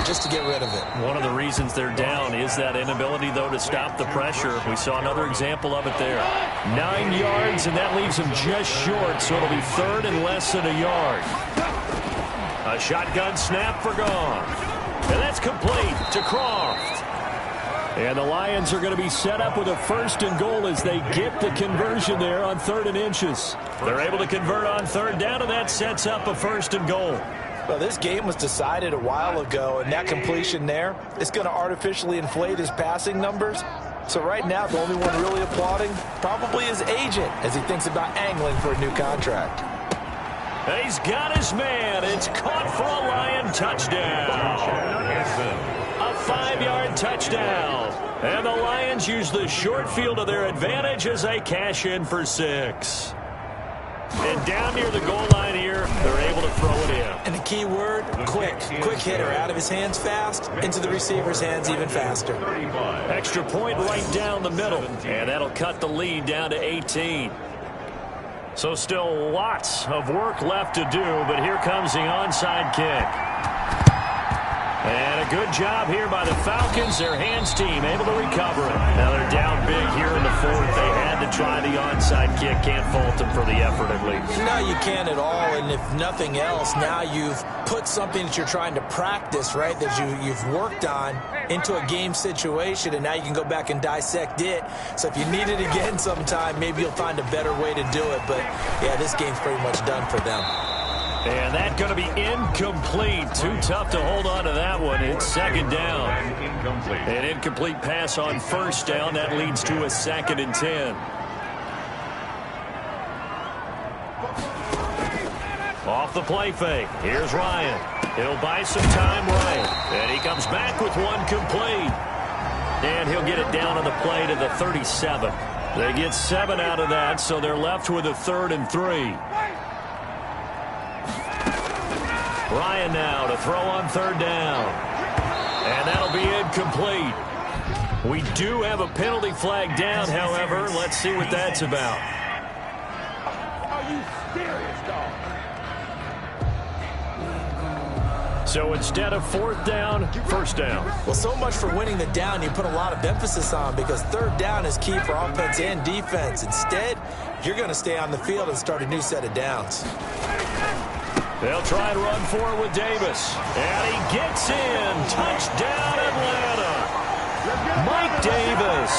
just to get rid of it. One of the reasons they're down is that inability, though, to stop the pressure. We saw another example of it there. 9 yards, and that leaves them just short, so it'll be 3rd and less than a yard. A shotgun snap for Goff. And that's complete to Croft. And the Lions are going to be set up with a 1st and goal as they get the conversion there on 3rd and inches. They're able to convert on 3rd down, and that sets up a 1st and goal. Well, this game was decided a while ago, and that completion there is going to artificially inflate his passing numbers. So right now, the only one really applauding probably his agent as he thinks about angling for a new contract. He's got his man. It's caught for a Lion touchdown. A 5-yard touchdown. And the Lions use the short field to their advantage as they cash in for 6. And down near the goal line here, they're able to throw it in. And the key word, quick. Quick hitter, out of his hands fast, into the receiver's hands even faster. Extra point right down the middle. And that'll cut the lead down to 18. So still lots of work left to do, but here comes the onside kick. And a good job here by the Falcons. Their hands team able to recover it. Now they're down big here in the fourth. They had to try the onside kick. Can't fault them for the effort at least. No, you can't at all. And if nothing else, now you've put something that you're trying to practice, right, that you've worked on into a game situation, and now you can go back and dissect it. So if you need it again sometime, maybe you'll find a better way to do it. But, yeah, this game's pretty much done for them. And that's going to be incomplete. Too tough to hold on to that one. It's second down. An incomplete pass on first down. That leads to a 2nd and 10. Off the play fake. Here's Ryan. He'll buy some time right. And he comes back with one complete. And he'll get it down on the play to the 37. They get 7 out of that, so they're left with a 3rd and 3. Ryan now to throw on 3rd down. And that'll be incomplete. We do have a penalty flag down, however. Let's see what that's about. Are you serious, dog? So instead of 4th down, 1st down. Well, so much for winning the down you put a lot of emphasis on, because 3rd down is key for offense and defense. Instead, you're going to stay on the field and start a new set of downs. They'll try and run for it with Davis. And he gets in. Touchdown, Atlanta. Mike Davis.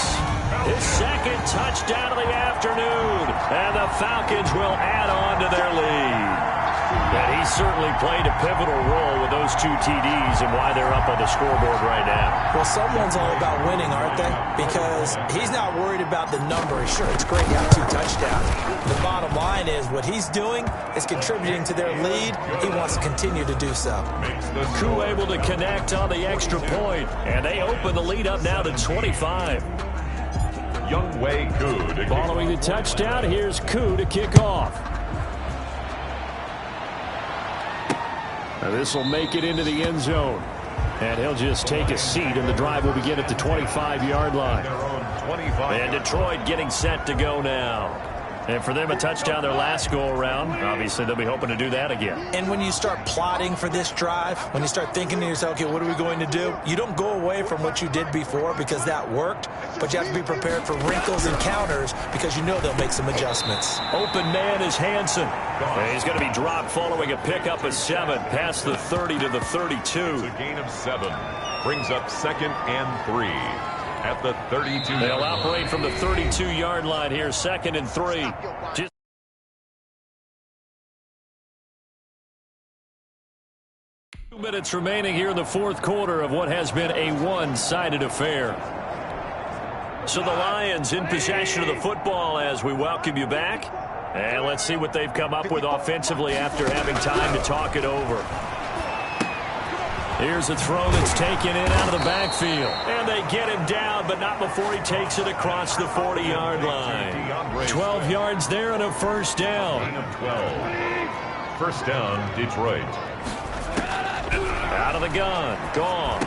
His 2nd touchdown of the afternoon. And the Falcons will add on to their lead. And he certainly played a pivotal role with those 2 TDs and why they're up on the scoreboard right now. Well, someone's all about winning, aren't they? Because he's not worried about the number. Sure, it's great to have 2 touchdowns. The bottom line is what he's doing is contributing to their lead. He wants to continue to do so. Koo able to connect on the extra point, and they open the lead up now to 25. Younghoe Koo. Following the touchdown, here's Koo to kick off. Now this will make it into the end zone. And he'll just take a seat, and the drive will begin at the 25-yard line. And Detroit getting set to go now. And for them, a touchdown their last go-around. Obviously, they'll be hoping to do that again. And when you start plotting for this drive, when you start thinking to yourself, okay, what are we going to do? You don't go away from what you did before because that worked, but you have to be prepared for wrinkles and counters because you know they'll make some adjustments. Open man is Hansen. And he's going to be dropped following a pickup of 7 past the 30 to the 32. It's a gain of 7. Brings up 2nd and 3. At the 32. They'll operate from the 32-yard line here, 2nd and 3. Just 2 minutes remaining here in the fourth quarter of what has been a one-sided affair. So the Lions in possession of the football as we welcome you back. And let's see what they've come up with offensively after having time to talk it over. Here's a throw that's taken in out of the backfield. And they get him down, but not before he takes it across the 40-yard line. 12 yards there and a 1st down. 12. 1st down, Detroit. Out of the gun, Goff.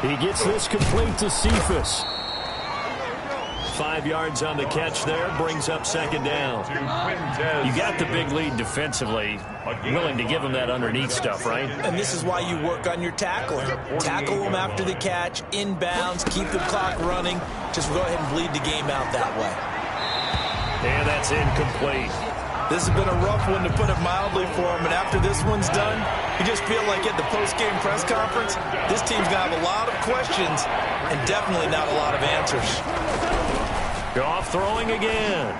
He gets this complete to Cephas. 5 yards on the catch there, brings up 2nd down. You got the big lead defensively, willing to give him that underneath stuff, right? And this is why you work on your tackling. Tackle them after the catch, inbounds, keep the clock running. Just go ahead and bleed the game out that way. And that's incomplete. This has been a rough one, to put it mildly, for him. And after this one's done, you just feel like at the post-game press conference, this team's going to have a lot of questions and definitely not a lot of answers. Goff throwing again.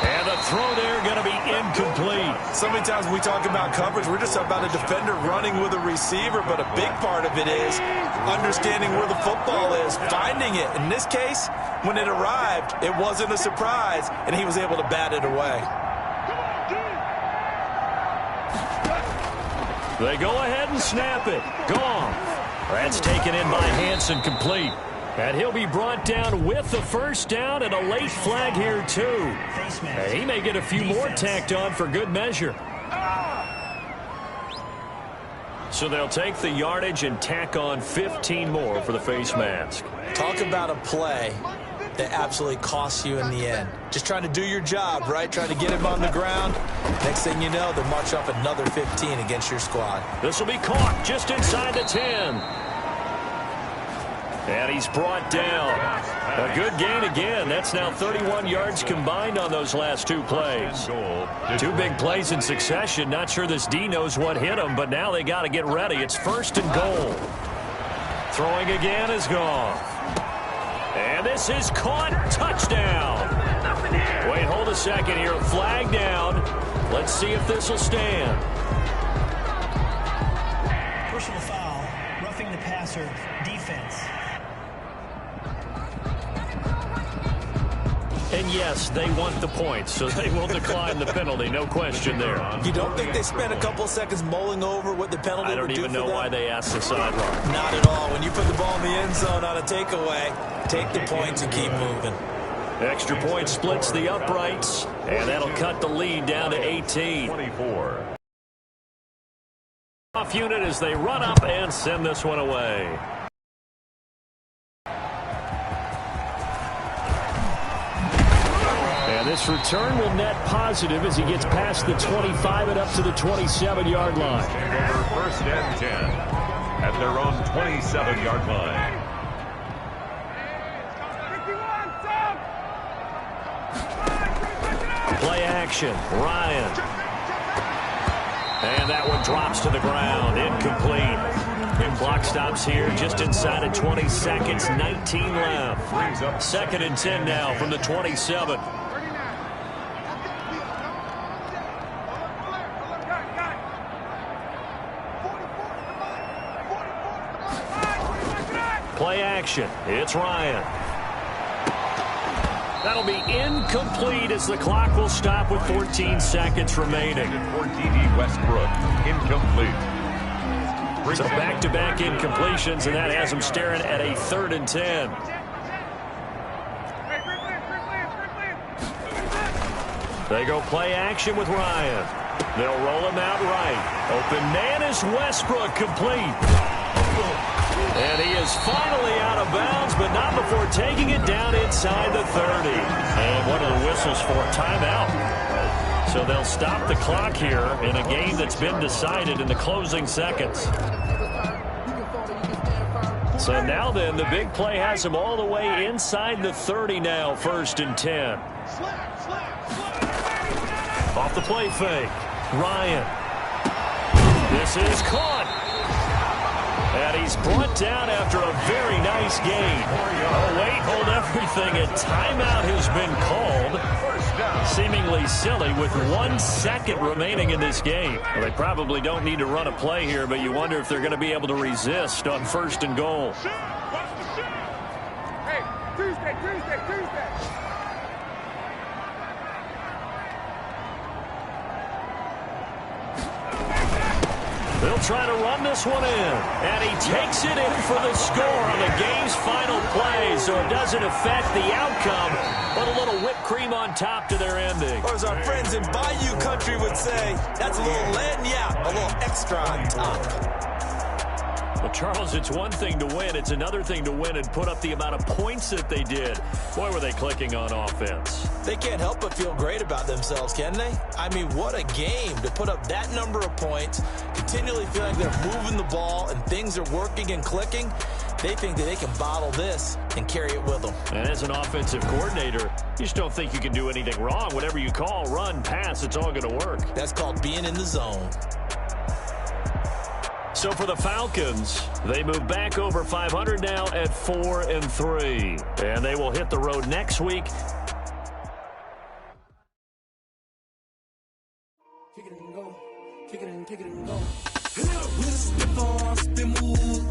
And the throw there going to be incomplete. So many times when we talk about coverage, we're just about a defender running with a receiver, but a big part of it is understanding where the football is, finding it. In this case, when it arrived, it wasn't a surprise, and he was able to bat it away. They go ahead and snap it. Gone. That's taken in by Hansen, complete. And he'll be brought down with the first down and a late flag here, too. And he may get a few more tacked on for good measure. So they'll take the yardage and tack on 15 more for the face mask. Talk about a play that absolutely costs you in the end. Just trying to do your job, right? Trying to get him on the ground. Next thing you know, they'll march off another 15 against your squad. This will be caught just inside the 10. And he's brought down. A good gain again. That's now 31 yards combined on those last two plays. Two big plays in succession. Not sure this D knows what hit him, but now they got to get ready. It's 1st and goal. Throwing again is gone. And this is caught. Touchdown. Wait, hold a second here. Flag down. Let's see if this will stand. Personal foul. Roughing the passer. Defense. And yes, they want the points, so they will decline the penalty. No question there. You don't think they spent a couple seconds mulling over what the penalty would do for them? I don't even know why they asked the sideline. Not at all. When you put the ball in the end zone on a takeaway, take the points and keep moving. Extra point splits the uprights, and that'll cut the lead down to 18. 24. Off unit as they run up and send this one away. And this return will net positive as he gets past the 25 and up to the 27-yard line. Over 1st and 10 at their own 27-yard line. Play action. Ryan. And that one drops to the ground. Incomplete. And clock stops here just inside of 20 seconds. 19 left. 2nd and 10 now from the 27. Play action. It's Ryan. That'll be incomplete as the clock will stop with 14 seconds remaining. For D.D. Westbrook, incomplete. So back-to-back incompletions, and that has them staring at a 3rd and 10. They go play action with Ryan. They'll roll him out right. Open man is Westbrook, complete. And he is finally out of bounds, but not before taking it down inside the 30. And one of the whistles for timeout. So they'll stop the clock here in a game that's been decided in the closing seconds. So now then, the big play has him all the way inside the 30 now, 1st and 10. Off the play fake. Ryan. This is caught. And he's brought down after a very nice gain. Oh, wait, hold everything. A timeout has been called. Seemingly silly with 1 second remaining in this game. Well, they probably don't need to run a play here, but you wonder if they're going to be able to resist on 1st and goal. Hey, Tuesday. They'll try to run this one in. And he takes it in for the score on the game's final play. So it doesn't affect the outcome, but a little whipped cream on top to their ending. Or as our friends in Bayou Country would say, that's a little lagniappe, a little extra on top. Well, Charles, it's one thing to win. It's another thing to win and put up the amount of points that they did. Boy, were they clicking on offense. They can't help but feel great about themselves, can they? I mean, what a game to put up that number of points, continually feeling they're moving the ball and things are working and clicking. They think that they can bottle this and carry it with them. And as an offensive coordinator, you just don't think you can do anything wrong. Whatever you call, run, pass, it's all going to work. That's called being in the zone. So for the Falcons, they move back over 500 now at 4-3. And they will hit the road next week Kick it and go. Kick it and go. Hit up with a stiff arm, spin move.